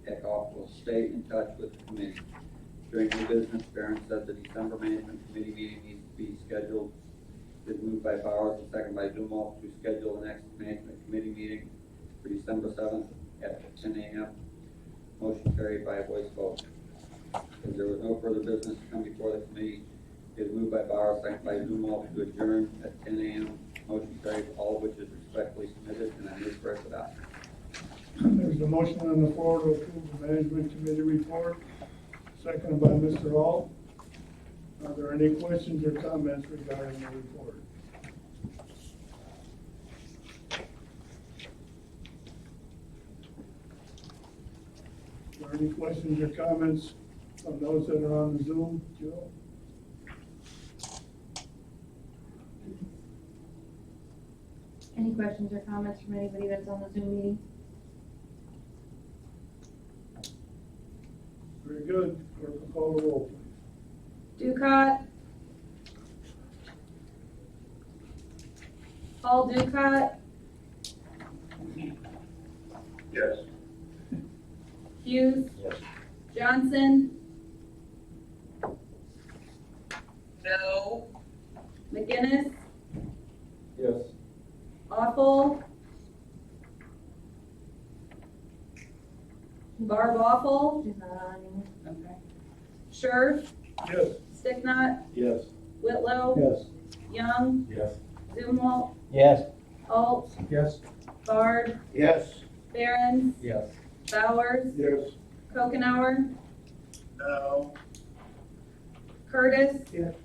Eckhoff will stay in touch with the committee. During new business, Barron said the December management committee meeting needs to be scheduled. It was moved by Bowers and second by Dumo to schedule the next management committee meeting for December 7th at 10 a.m. Motion carried by a voice vote. As there was no further business to come before the committee, it was moved by Bauer, second by Dumo to adjourn at 10 a.m. Motion carried, all of which is respectfully submitted, and I move for its adoption. There's a motion on the floor to approve the management committee report, seconded by Mr. Hall. Are there any questions or comments regarding the report? Are there any questions or comments from those that are on the Zoom, Joe? Any questions or comments from anybody that's on the Zoom meeting? Very good. Clerk will call the roll, please. Ducott. Paul Ducott. Yes. Hughes. Yes. Johnson. No. McGinnis. Yes. Awful. Barb Awful. She's not on anymore. Okay. Scherf. Yes. Sticknot. Yes. Whitlow. Yes. Young. Yes. Zumwalt. Yes. Alt. Yes. Bard. Yes. Barron. Yes. Bowers. Yes. Kokenauer. No. Curtis. Yes.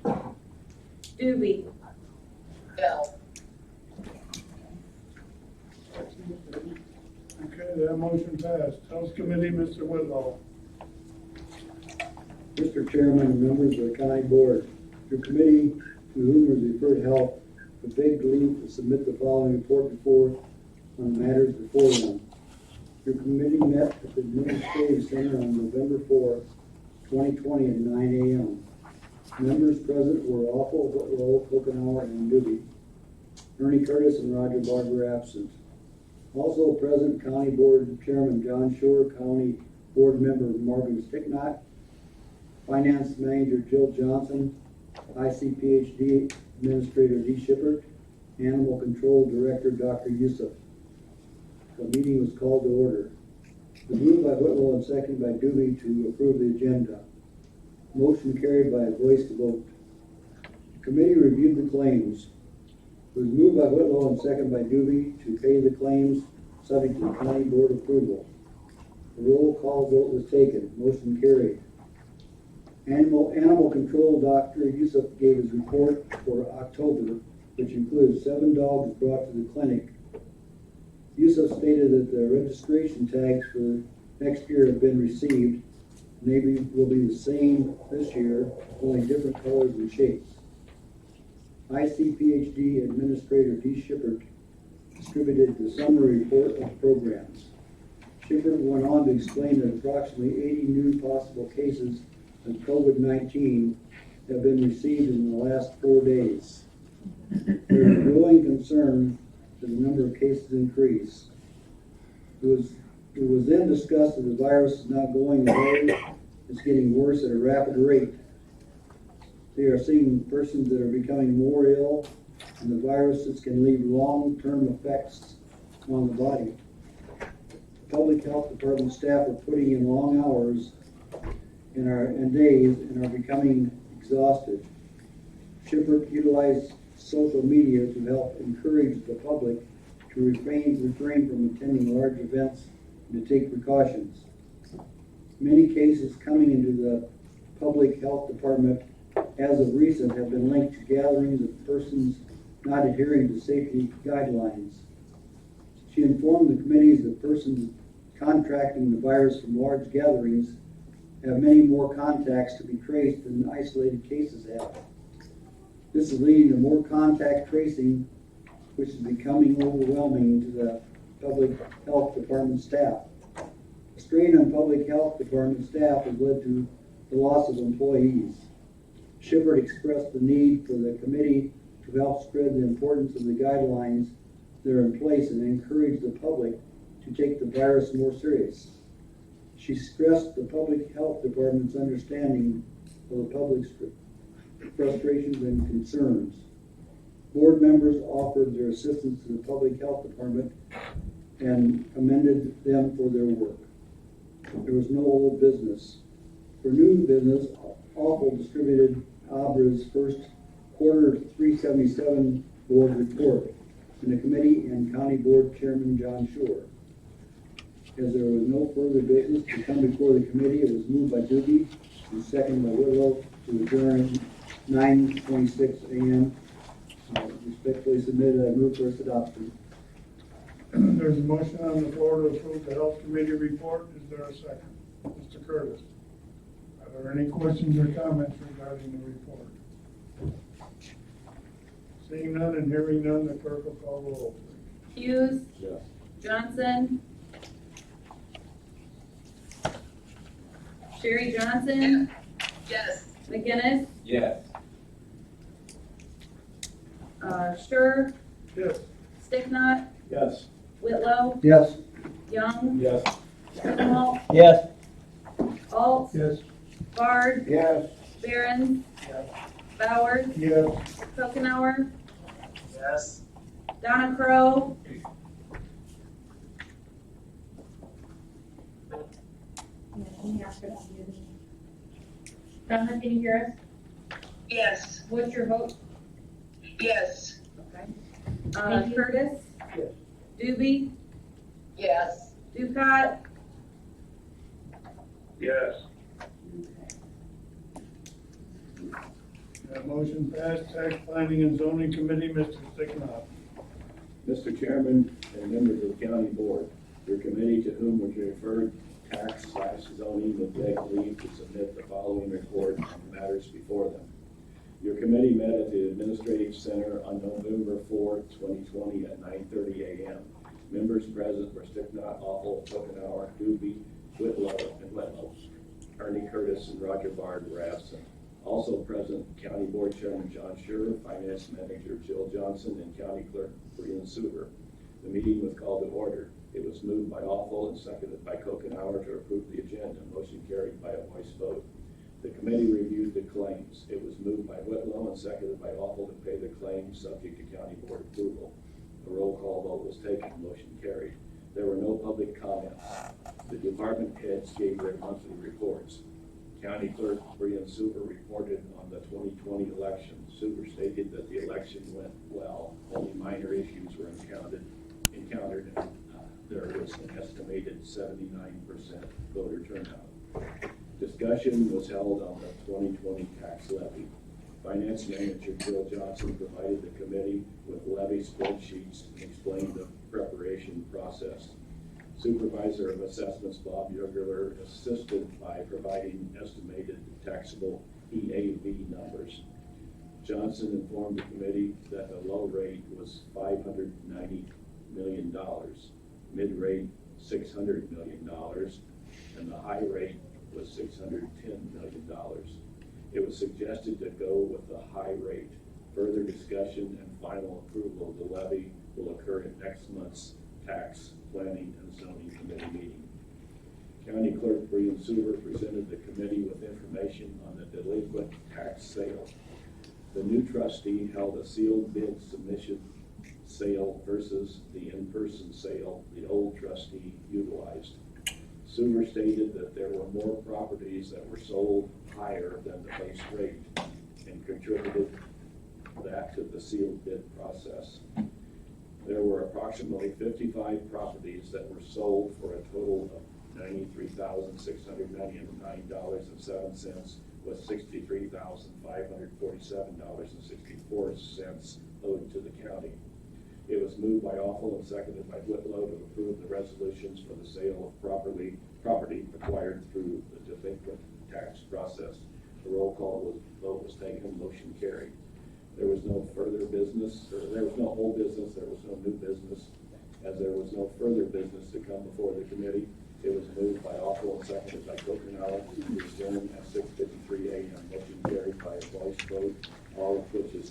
Doobie. No. Okay, that motion passed. House Committee, Mr. Whitlow. Mr. Chairman and members of the county board, your committee, to whom was referred help, begged leave to submit the following report before on matters before them. Your committee met at the Administrative Center on November 4, 2020 at 9 a.m. Members present were Awful, Whitlow, Kokenauer, and Doobie. Ernie Curtis and Roger Bard were absent. Also present, County Board Chairman John Shore, County Board Member Marvin Sticknot, Finance Manager Jill Johnson, ICPHD Administrator D. Shippert, Animal Control Director Dr. Yusuf. The meeting was called to order. It was moved by Whitlow and seconded by Doobie to approve the agenda. Motion carried by a voice vote. The committee reviewed the claims. It was moved by Whitlow and seconded by Doobie to pay the claims subject to county board approval. The roll call vote was taken. Motion carried. Animal Control Dr. Yusuf gave his report for October, which includes 7 dogs brought to the clinic. Yusuf stated that the registration tags for next year have been received, and they will be the same this year, only different colors and shapes. ICPHD Administrator D. Shippert distributed the summary report of programs. Shippert went on to explain that approximately 80 new possible cases of COVID-19 have been received in the last 4 days. There is growing concern that the number of cases increase. It was then discussed that the virus is not going away, it's getting worse at a rapid rate. They are seeing persons that are becoming more ill, and the viruses can leave long-term effects on the body. Public health department staff are putting in long hours and days and are becoming exhausted. Shippert utilized social media to help encourage the public to refrain from attending large events and to take precautions. Many cases coming into the public health department as of recent have been linked to gatherings of persons not adhering to safety guidelines. She informed the committees that persons contracting the virus from large gatherings have many more contacts to be traced than isolated cases have. This is leading to more contact tracing, which is becoming overwhelming to the public health department staff. The strain on public health department staff has led to the loss of employees. Shippert expressed the need for the committee to help spread the importance of the guidelines that are in place and encourage the public to take the virus more serious. She stressed the public health department's understanding of the public's frustrations and concerns. Board members offered their assistance to the public health department and commended them for their work. There was no old business. For new business, Awful distributed ABRA's first quarter 377 board report in the committee and county board chairman John Shore. As there was no further business to come before the committee, it was moved by Doobie and seconded by Whitlow to adjourn 9:26 a.m. Respectfully submitted, I move for its adoption. There's a motion on the floor to approve the health committee report. Is there a second? Mr. Curtis. Are there any questions or comments regarding the report? Seeing none and hearing none, the clerk will call the roll, please. Hughes, Yes. Johnson, Sherry Johnson, Yes. McGinnis, Yes. Sure, Yes. Sticknot, Yes. Whitlow, Yes. Young, Yes. Grunwald, Yes. Alt, Yes. Bard, Yes. Barron, Bowers, Yes. Kokenauer, Yes. Donna Crow, Donna, can you hear us? Yes. what's your vote? Yes. Okay. Thank you. Curtis? Yes. Doobie? Yes. Ducat? Yes. That motion passed. Tax Planning and Zoning Committee, Mr. Sticknott. Mr. Chairman and members of the county board, your committee to whom was referred tax/zoning would beg leave to submit the following report on the matters before them. Your committee met at the Administrative Center on November 4, 2020 at 9:30 a.m. Members present were Sticknott, Awful, Kokenauer, Doobie, Whitlow, and Whitlow. Ernie Curtis and Roger Bard were absent. Also present, County Board Chairman John Schurer, Finance Manager Jill Johnson, and County Clerk Brian Suber. The meeting was called to order. It was moved by Awful and seconded by Kokenauer to approve the agenda. Motion carried by a voice vote. The committee reviewed the claims. It was moved by Whitlow and seconded by Awful to pay the claims subject to county board approval. A roll call vote was taken. Motion carried. There were no public comments. The department heads gave their monthly reports. County Clerk Brian Suber reported on the 2020 election. Suber stated that the election went well. Only minor issues were encountered, and there was an estimated 79% voter turnout. Discussion was held on the 2020 tax levy. Finance Manager Jill Johnson provided the committee with levy spreadsheets and explained the preparation process. Supervisor of Assessments Bob Yurgler assisted by providing estimated taxable EAV numbers. Johnson informed the committee that the low rate was $590 million, mid-rate $600 million, and the high rate was $610 million. It was suggested to go with the high rate. Further discussion and final approval of the levy will occur at next month's Tax Planning and Zoning Committee meeting. County Clerk Brian Suber presented the committee with information on the delinquent tax sale. The new trustee held a sealed bid submission sale versus the in-person sale the old trustee utilized. Suber stated that there were more properties that were sold higher than the base rate and contributed that to the sealed bid process. There were approximately 55 properties that were sold for a total of $93,699.07, with $63,547.64 owed to the county. It was moved by Awful and seconded by Whitlow to approve the resolutions for the sale of property acquired through the delinquent tax process. The roll call vote was taken, motion carried. There was no further business, or there was no old business, there was no new business. As there was no further business to come before the committee, it was moved by Awful and seconded by Coconut to adjourn at 6:53 a.m. Motion carried by a voice vote, all of which is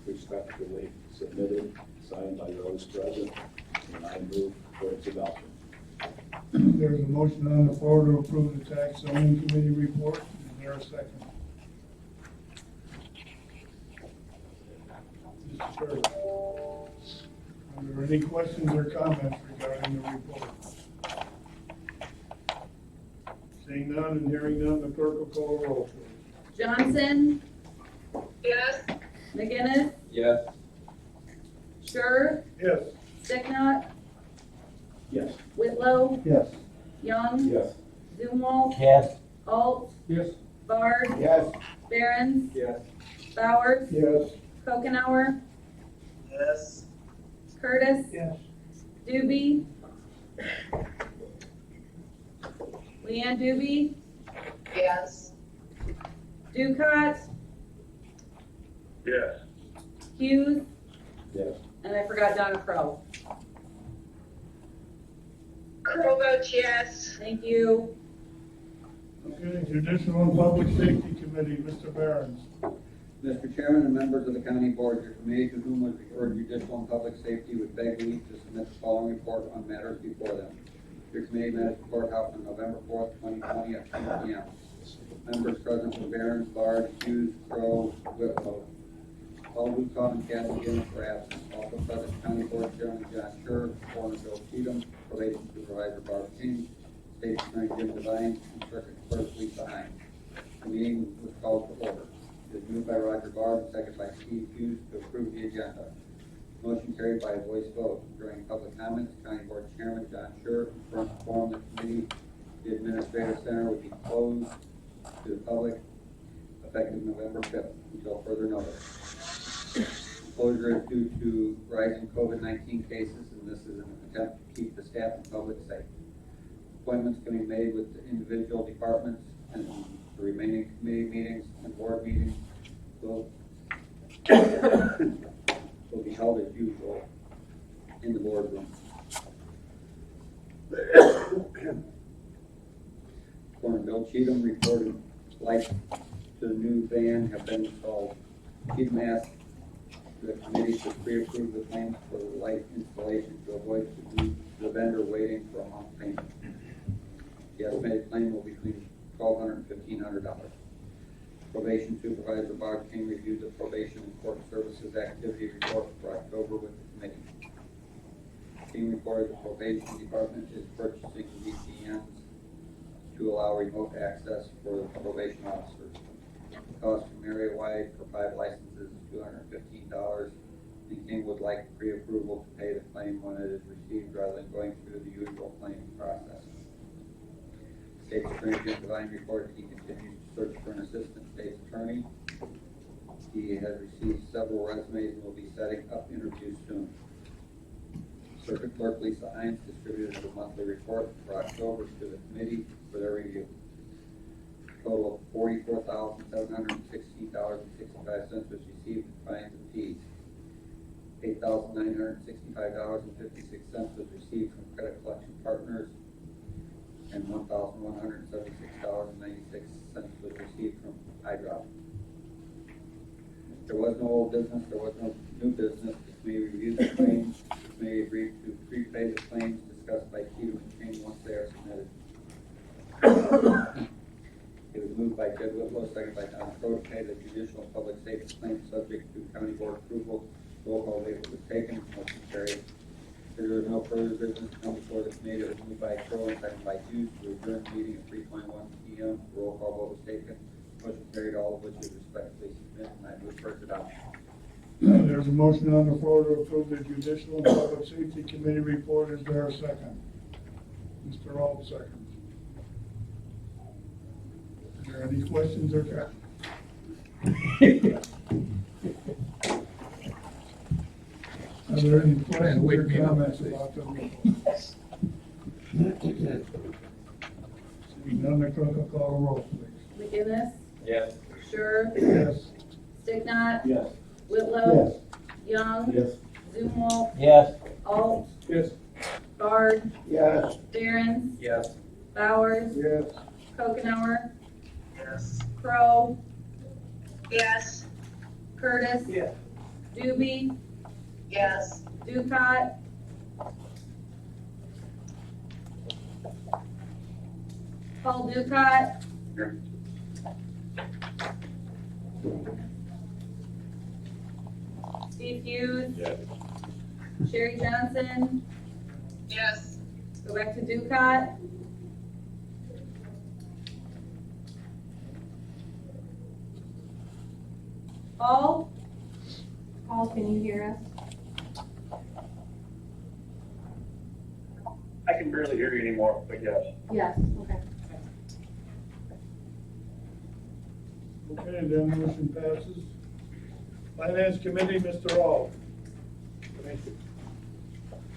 respectively submitted, signed by those present, and I move for its adoption. There's a motion on the floor to approve the tax zoning committee report. Is there a second? Mr. Curtis, are there any questions or comments regarding the report? Seeing none and hearing none, the clerk will call a roll, please. Johnson, Yes. McGinnis, Yes. Sure, Yes. Sticknot, Yes. Whitlow, Yes. Young, Yes. Zumwalt, Yes. Alt, Yes. Bard, Yes. Barons, Yes. Bowers, Yes. Kokenauer, Yes. Curtis, Yes. Doobie, Leanne Doobie, Yes. Ducott, Yes. Hughes, Yes. and I forgot Donna Crowe. Crow votes yes. Thank you. Okay, Judicial and Public Safety Committee, Mr. Barons. Mr. Chairman and members of the county board, your committee to whom was referred judicial and public safety would beg leave to submit the following report on matters before them. Your committee met at the courthouse on November 4th, 2020 at 10 p.m. Members present were Barons, Bard, Hughes, Crowe, Whitlow. All who called and cast against were absent. Also present, County Board Chairman John Scher, Coroner Bill Cheatham, Probation Supervisor Barb King, State Attorney Jim Devine, and Circuit Clerk Lisa Hines. The meeting was called to order. It was moved by Roger Barb, and seconded by Steve Hughes to approve the agenda. Motion carried by a voice vote. During public comments, County Board Chairman John Scher informed the committee the Administrative Center would be closed to the public effective November 5th until further notice. Closure is due to rising COVID-19 cases, and this is an attempt to keep the staff and public safe. Appointments can be made with the individual departments, and the remaining committee meetings and board meetings will be held as usual in the boardroom. Coroner Bill Cheatham reported lights to the new van have been installed. Cheatham asked the committee to pre-approve the claims for the light installation to avoid the vendor waiting for a month payment. The estimated claim will be between $1,200 and $1,500. Probation Supervisor Bob King reviewed the probation and court services activity report for October with the committee. King reported the probation department is purchasing VPNs to allow remote access for the probation officers. The cost from area-wide for 5 licenses is $215, and King would like pre-approval to pay the claim when it is received rather than going through the usual claim process. State Attorney Jim Devine reported he continues to search for an assistant state's attorney. He has received several resumes and will be setting up interviews soon. Circuit Clerk Lisa Hines distributed the monthly report for October to the committee for their review. A total of $44,716.65 was received in fines and fees. $8,965.56 was received from credit collection partners, and $1,176.96 was received from iDrop. There was no old business, there was no new business. The committee reviewed the claims. The committee agreed to prepay the claims discussed by Cheatham and King once they are submitted. It was moved by Jed Whitlow, seconded by Don Crowe, to pay the judicial and public safety claims subject to county board approval. Roll call vote was taken, motion carried. There was no further business to come before the committee. It was moved by Crowe and seconded by Hughes to adjourn the meeting at 3:21 p.m. Roll call vote was taken, motion carried, all of which is respectfully submitted, and I move for its adoption. There's a motion on the floor to approve the Judicial and Public Safety Committee report. Is there a second? Mr. Alt seconds. Are there any questions or comments? Are there any Trying to questions wake or me up. comments about the report? Seeing none, the clerk will call the roll, please. McGinnis, Yes. Sure, Yes. Sticknot, Yes. Whitlow, Young, Yes. Zumwalt, Yes. Alt, Yes. Bard, Yes. Behrens, Yes. Bowers, Yes. Kokenauer, Yes. Crow, Yes. Curtis. Yes. Doobie, Yes. Ducat. Paul Ducat. Steve Hughes. Yes. Sherry Johnson. Yes. Go back to Ducat. Paul. Paul, can you hear us? I can barely hear you anymore, but yes. Yes, okay. Okay, then motion passes. Finance Committee, Mr. Ault. Thank you.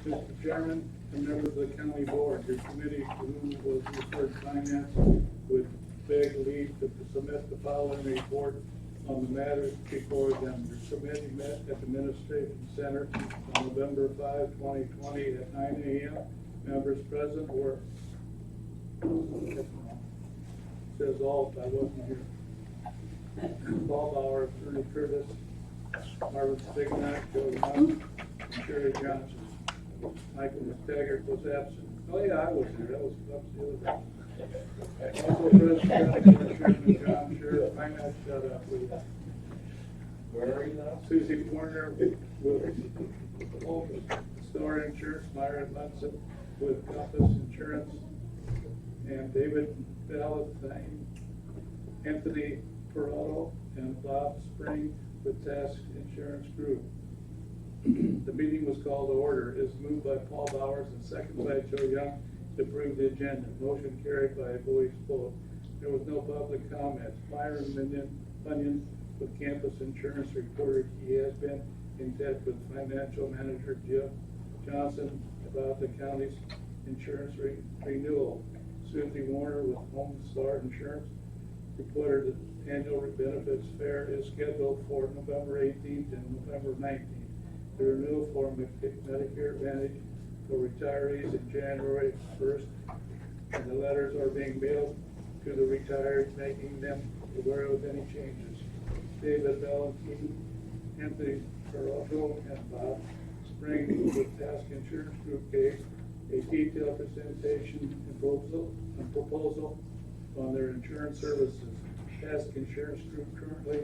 Mr. Chairman and members of the county board, your committee, to whom was referred finance, would beg leave to submit the following report on the matters before them. Your committee met at the Administration Center on November 5, 2020 at 9 a.m. Members present were, says all, I wasn't here. Paul Bauer, Attorney Curtis, Marvin Stignach, Joe Young, and Sherry Johnson. Michael McTaggart was absent. Oh yeah, I was here, that was the other day. Also present, Chairman John Sherrill, finance shut up with Where are you now? Susie Warner with Star Insurance, Myra Munson with Compass Insurance, and David Valentine, Anthony Perotto, and Bob Spring with Task Insurance Group. The meeting was called to order. It is moved by Paul Bowers and seconded by Joe Young to approve the agenda. Motion carried by a voice vote. There was no public comments. Myron Bunyan with Campus Insurance reported he has been in touch with financial manager Jeff Johnson about the county's insurance renewal. Susie Warner with Home Star Insurance reported that annual benefits fair is scheduled for November 18th and November 19th. The renewal for Medicare Advantage for retirees in January 1st, and the letters are being mailed to the retirees, making them aware of any changes. David Valentine, Anthony Perotto, and Bob Spring with Task Insurance Group gave a detailed presentation and proposal on their insurance services. Task Insurance Group currently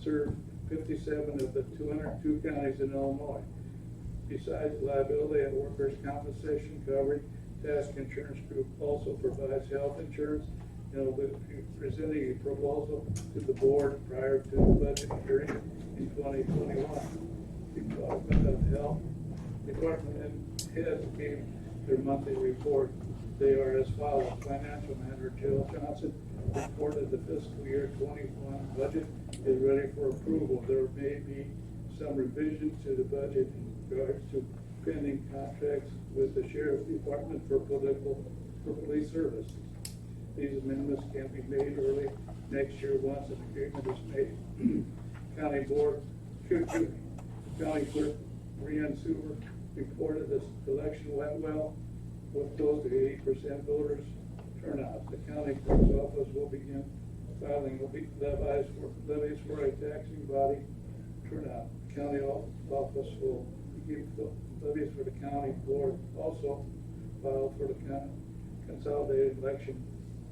serves 57 of the 202 counties in Illinois. Besides liability and workers' compensation coverage, Task Insurance Group also provides health insurance and will be presenting a proposal to the board prior to the budget hearing in 2021. Department of Health Department heads gave their monthly report. They are as follows. Financial Manager Jill Johnson reported the fiscal year 21 budget is ready for approval. There may be some revisions to the budget in regards to pending contracts with the Sheriff's Department for police services. These amendments can be made early next year once an agreement is made. County Clerk Brian Sewer reported this election went well with close to 80% voters turnout. The county clerk's office will begin filing levies for a taxing body turnout. County office will begin levies for the county board also filed for the county consolidated election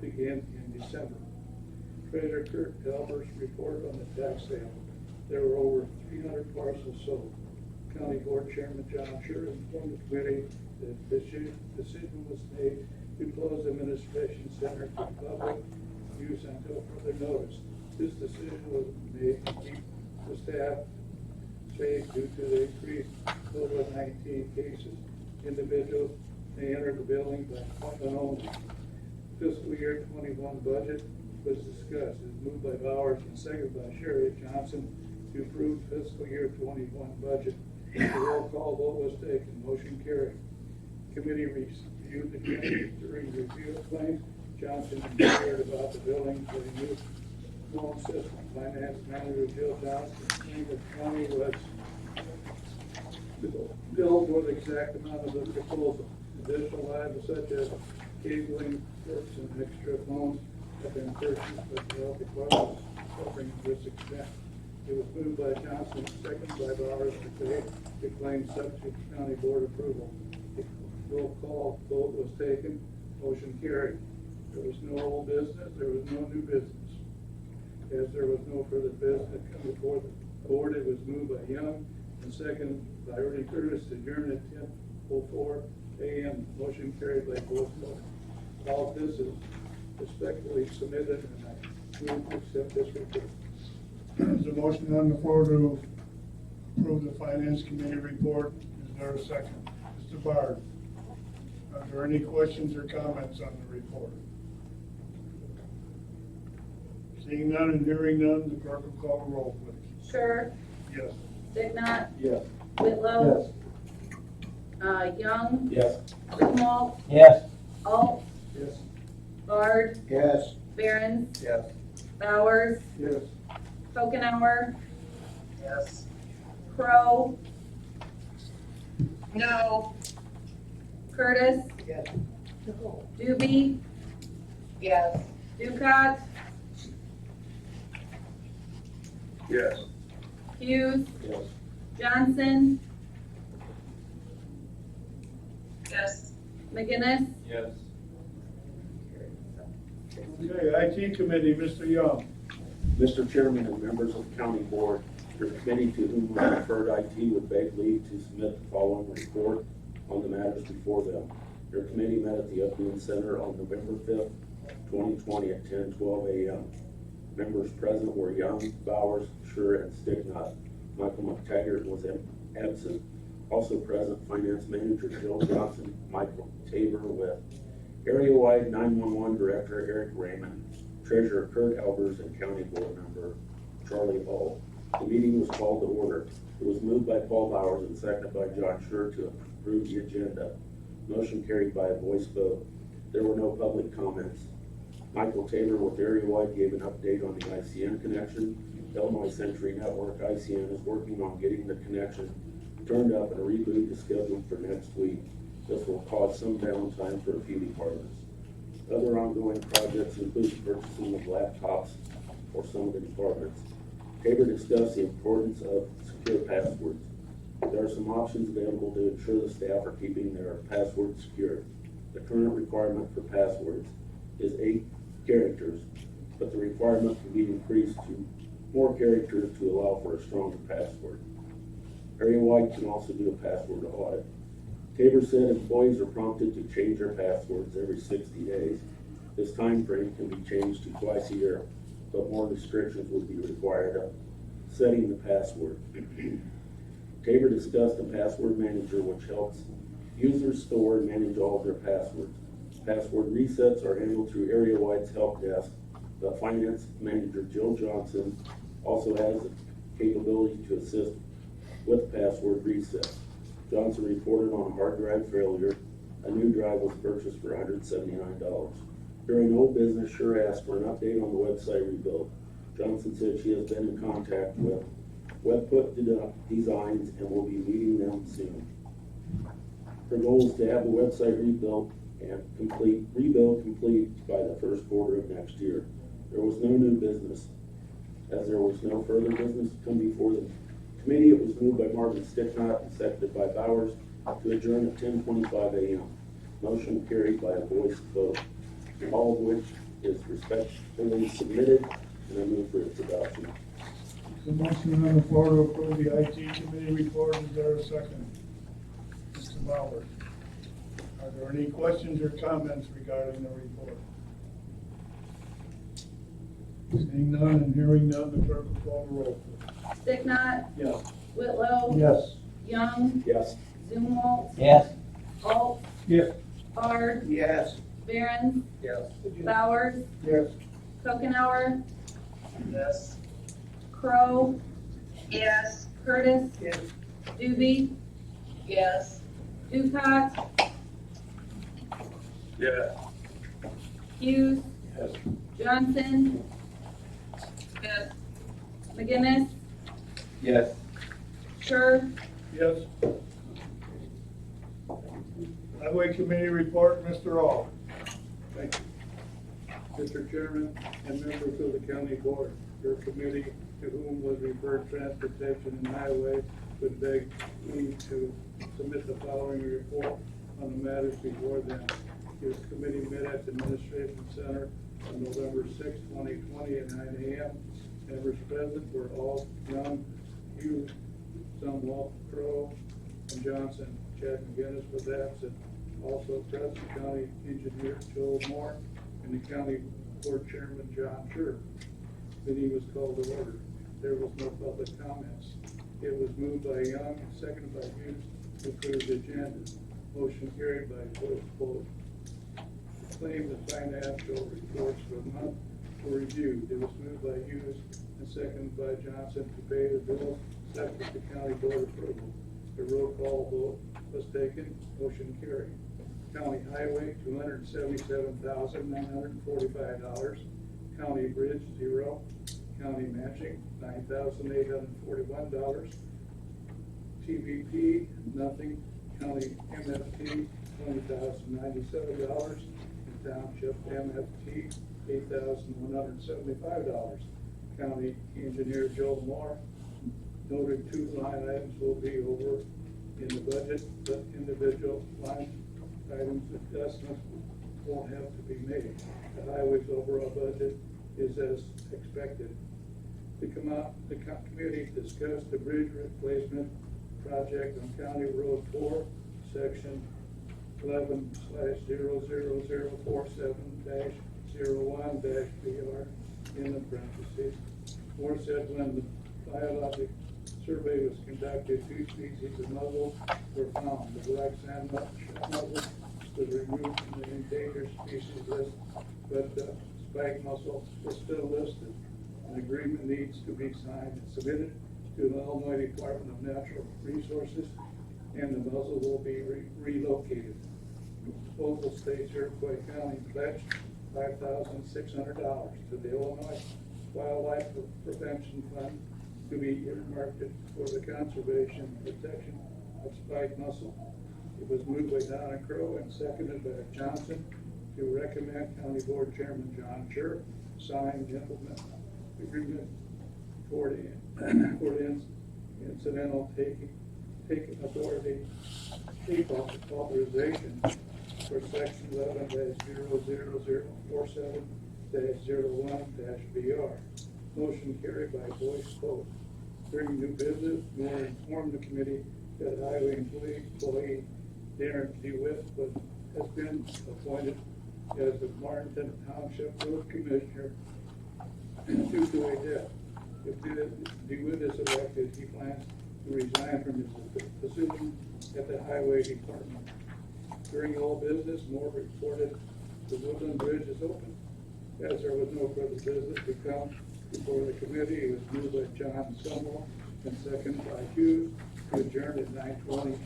begin in December. Treasurer Kurt Elber's report on the tax sale. There were over 300 parcels sold. County Board Chairman John Sherrill informed the committee that the decision was made to close the Administration Center to public use until further notice. This decision was made to keep the staff safe due to the increased COVID-19 cases. Individuals may enter the building by appointment only. Fiscal year 21 budget was discussed. It was moved by Bowers and seconded by Sherry Johnson to approve fiscal year 21 budget. The roll call vote was taken, motion carried. Committee reviewed the claims, during review of claims, Johnson inquired about the building for the new loan system. Finance manager Jill Johnson claimed that the county was billed for the exact amount of the proposal. Additional items such as cabling, works, and extra loans have been purchased, but the health department is covering this expense. It was moved by Johnson, second by Bowers to pay the claim subject to county board approval. The roll call vote was taken, motion carried. There was no old business, there was no new business. As there was no further business come before the board, it was moved by Young and second by Ernie Curtis to adjourn at 10:04 a.m. Motion carried by both votes. All of this is respectfully submitted, and I move to accept this report. There's a motion on the floor to approve the finance committee report. Is there a second? Mr. Bard, are there any questions or comments on the report? Seeing none and hearing none, the clerk will call the roll, please. Sure. Yes. Signat, Yes. Whitlow, Young, Yes. Greenwald, Yes. Alt, Yes. Bard, Yes. Behrens, Yes. Bowers, Yes. Tokenhour, Yes. Crow, No. Curtis, Yes. Doobie, Yes. Ducat, Yes. Hughes, Yes. Johnson, Yes. McGinnis. Yes. Okay, IT committee, Mr. Young. Mr. Chairman and members of the county board, your committee to whom I referred IT would beg leave to submit the following report on the matters before them. Your committee met at the Upland Center on November 5th, 2020 at 10:12 a.m. Members present were Young, Bowers, Sure, and Sticknot. Michael McTaggart was absent. Also present, Finance Manager Jill Johnson, Michael Tabor with Area-wide 911 Director Eric Raymond, Treasurer Kurt Albers, and County Board Member Charlie Hall. The meeting was called to order. It was moved by Paul Bowers and seconded by John Sure to approve the agenda. Motion carried by a voice vote. There were no public comments. Michael Tabor with Area-wide gave an update on the ICN connection. Illinois Century Network ICN is working on getting the connection turned up, and a reboot is scheduled for next week. This will cause some downtime for a few departments. Other ongoing projects include the purchasing of laptops for some of the departments. Tabor discussed the importance of secure passwords. There are some options available to ensure the staff are keeping their passwords secure. The current requirement for passwords is 8 characters, but the requirement can be increased to more characters to allow for a stronger password. Area-wide can also do a password audit. Tabor said employees are prompted to change their passwords every 60 days. This time frame can be changed to twice a year, but more restrictions would be required of setting the password. Tabor discussed a password manager which helps users store and manage all of their passwords. Password resets are handled through Area-wide's help desk. The finance manager, Jill Johnson, also has the capability to assist with password resets. Johnson reported on a hard drive failure. A new drive was purchased for $179. During old business, Sure asked for an update on the website rebuild. Johnson said she has been in contact with Webput Designs and will be meeting them soon. Her goal is to have the website rebuilt and complete by the first quarter of next year. There was no new business. As there was no further business to come before the committee, it was moved by Marvin Sticknot and seconded by Bowers to adjourn at 10:25 a.m. Motion carried by a voice vote, all of which is respectfully submitted, and I move for its adoption. The motion on the floor to approve the IT committee report. Is there a second? Mr. Bowers. Are there any questions or comments regarding the report? Seeing none and hearing none, the clerk will call the roll. Sticknot, Yes. Whitlow, Yes. Young, Yes. Zumwalt, Yes. Alt, Yes. Bard, Yes. Behrens, Yes. Bowers, Yes. Tokenhour, Yes. Crow, Yes. Curtis, Yes. Doobie, Yes. Ducat, Yes. Hughes, Yes. Johnson, Yes. McGinnis, Yes. Sure, Yes. Highway Committee report, Mr. All. Thank you. Mr. Chairman and members of the county board, your committee to whom was referred transportation and highway would beg me to submit the following report on the matters before them. Your committee met at the Administration Center on November 6, 2020 at 9 a.m. Members present were all Young, Hughes, Zumwalt, Crowe, and Johnson. Chad McGinnis was absent. Also present, County Engineer Joe Moore and the County Board Chairman John Scher. Meeting was called to order. There was no public comments. It was moved by Young and seconded by Hughes to approve the agenda. Motion carried by voice vote. Claims and financial reports for the month were reviewed. It was moved by Hughes and seconded by Johnson to pay the bills subject to county board approval. The roll call vote was taken. Motion carried. County Highway, $277,945. County Bridge, 0. County Matching, $9,841. TVP, nothing. County MFT, $20,097. And Township MFT, $8,175. County Engineer Joe Moore noted 2 line items will be over in the budget, but individual line items adjustments won't have to be made. The highway's overall budget is as expected. The committee discussed the bridge replacement project on County Road 4, section 11/00047-01-BR in the parentheses. Moore said when the biologic survey was conducted, 2 species of mussel were found. The black sand mussel was removed from the endangered species list, but the spike mussel is still listed. An agreement needs to be signed and submitted to the Illinois Department of Natural Resources, and the mussel will be relocated. Local states, Iroquois County pledged $5,600 to the Illinois Wildlife Prevention Fund to be earmarked for the conservation and protection of spike mussel. It was moved by Donna Crowe and seconded by Johnson to recommend County Board Chairman John Scher sign the implement agreement for the incidental taking authority authorization for section 11-00047-01-BR. Motion carried by voice vote. During new business, Moore informed the committee that highway employee Darren DeWitt has been appointed as the Martin Township Road Commissioner due to a death. If DeWitt is elected, he plans to resign from his position at the Highway Department. During all business, Moore reported the Woodland Bridge is open. As there was no further business to come before the committee, it was moved by John Sumwalt and seconded by Hughes to adjourn at 9:20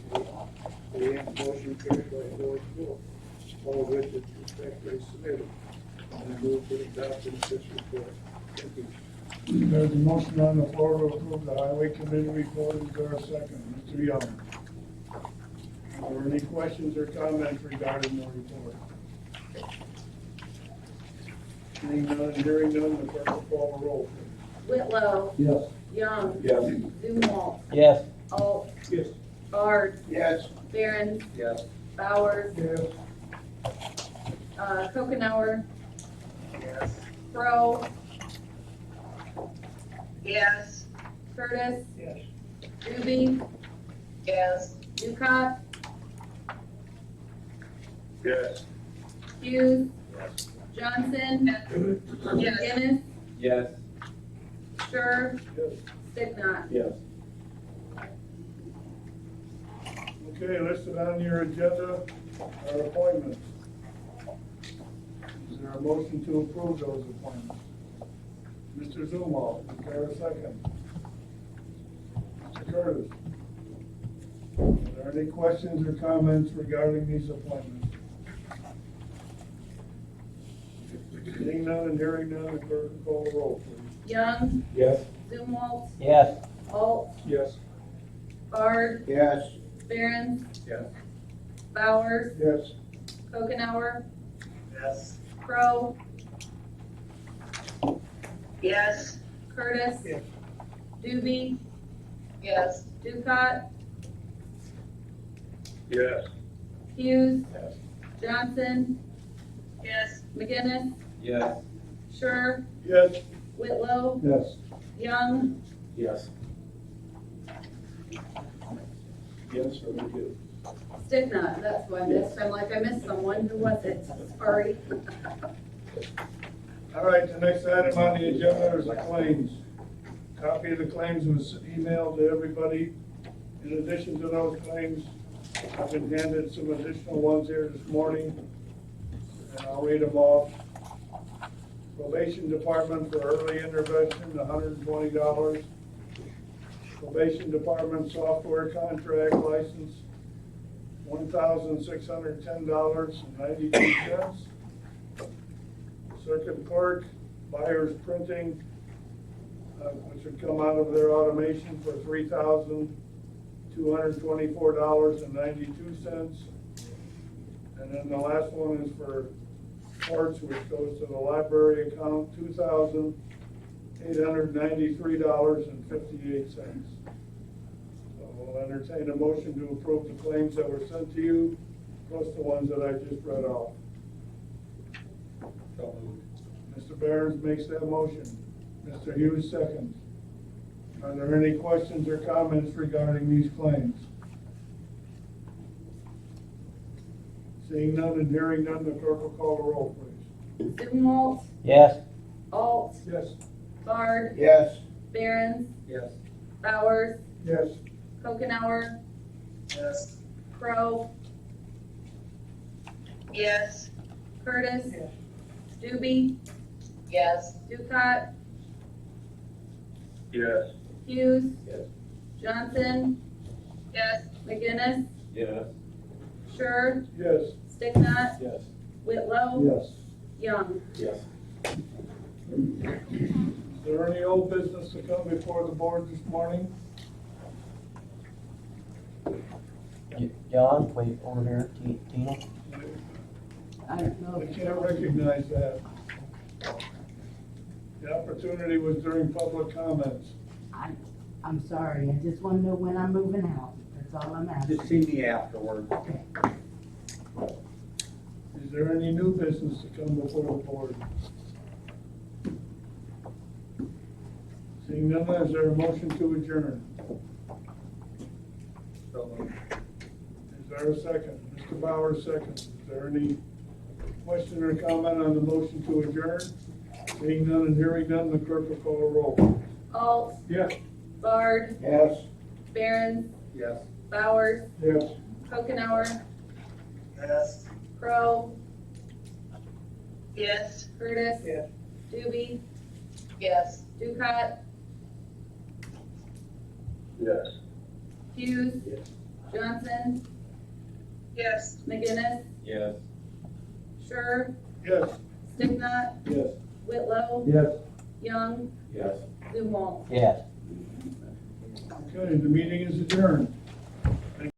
a.m. Motion carried by voice vote, all of which is respectfully submitted. And I move for the adoption of this report. Thank you. There's a motion on the floor to approve the Highway Committee report. Is there a second? Mr. Young. Are there any questions or comments regarding the report? Seeing none, hearing none, the clerk will call the roll. Whitlow, Yes. Young, Yes. Zumwalt, Yes. Alt, Yes. Bard, Yes. Barron, Yes. Bowers, Yes. Kokenauer, Yes. Crowe, Yes. Curtis, Yes. Doobie, Yes. Ducat, Yes. Hughes, Yes. Johnson, Yes. McGinnis, Yes. Sure, Yes. Stignot. Yes. Okay, listed on your agenda are appointments. Is there a motion to approve those appointments? Mr. Zumwalt, is there a second? Mr. Curtis? Are there any questions or comments regarding these appointments? Seeing none and hearing none, the clerk will call the roll, please. Young, Yes. Zumwalt, Yes. Alt, Yes. Bard, Yes. Barron, Yes. Bowers, Yes. Kokenauer, Yes. Crow, Yes. Curtis, Yes. Doobie, Yes. Ducat, Yes. Hughes, Yes. Johnson, Yes. McGinnis, Yes. Sure, Yes. Whitlow, Yes. Young, Yes. Yes, or we do. Sticknut, that's who I missed. I'm like, I missed someone. Who was it? Sorry. All right, the next item on the agenda is the claims. Copy of the claims was emailed to everybody. In addition to those claims, I've been handed some additional ones here this morning, and I'll read them off. Probation Department for early intervention, $120. Probation Department software contract license, $1,610.92. Circuit clerk, buyer's printing, which would come out of their automation for $3,224.92. And then the last one is for courts, which goes to the library account, $2,893.58. So we'll entertain a motion to approve the claims that were sent to you, plus the ones that I just read off. Mr. Barron makes that motion. Mr. Hughes seconds. Are there any questions or comments regarding these claims? Seeing none and hearing none, the clerk will call the roll, please. Zumwalt, Yes. Alt, Yes. Bard, Yes. Barron, Yes. Bowers, Yes. Kokenauer, Yes. Crow, Yes. Curtis, Yes. Doobie, Yes. Ducat, Yes. Hughes, Yes. Johnson, Yes. McGinnis, Yes. Sure, Yes. Sticknut, Yes. Whitlow, Yes. Young. Yes. Is there any old business to come before the board this morning? John, wait over here, Tina. I don't know. I can't recognize that. The opportunity was during public comments. I'm sorry, I just wanna know when I'm moving out, that's all I'm asking. Just see me afterwards. Is there any new business to come before the board? Seeing none, is there a motion to adjourn? Is there a second? Mr. Bowers seconds. Is there any question or comment on the motion to adjourn? Seeing none and hearing none, the clerk will call a roll. Alt, Yes. Bard, Yes. Barron, Yes. Bowers, Yes. Kokenauer, Yes. Crow, Yes. Curtis, Yes. Doobie, Yes. Ducat, Yes. Hughes, Yes. Johnson, Yes. McGinnis, Yes. Sure, Yes. Sticknut, Yes. Whitlow, Yes. Young, Yes. Zumwalt. Yes. Okay, the meeting is adjourned.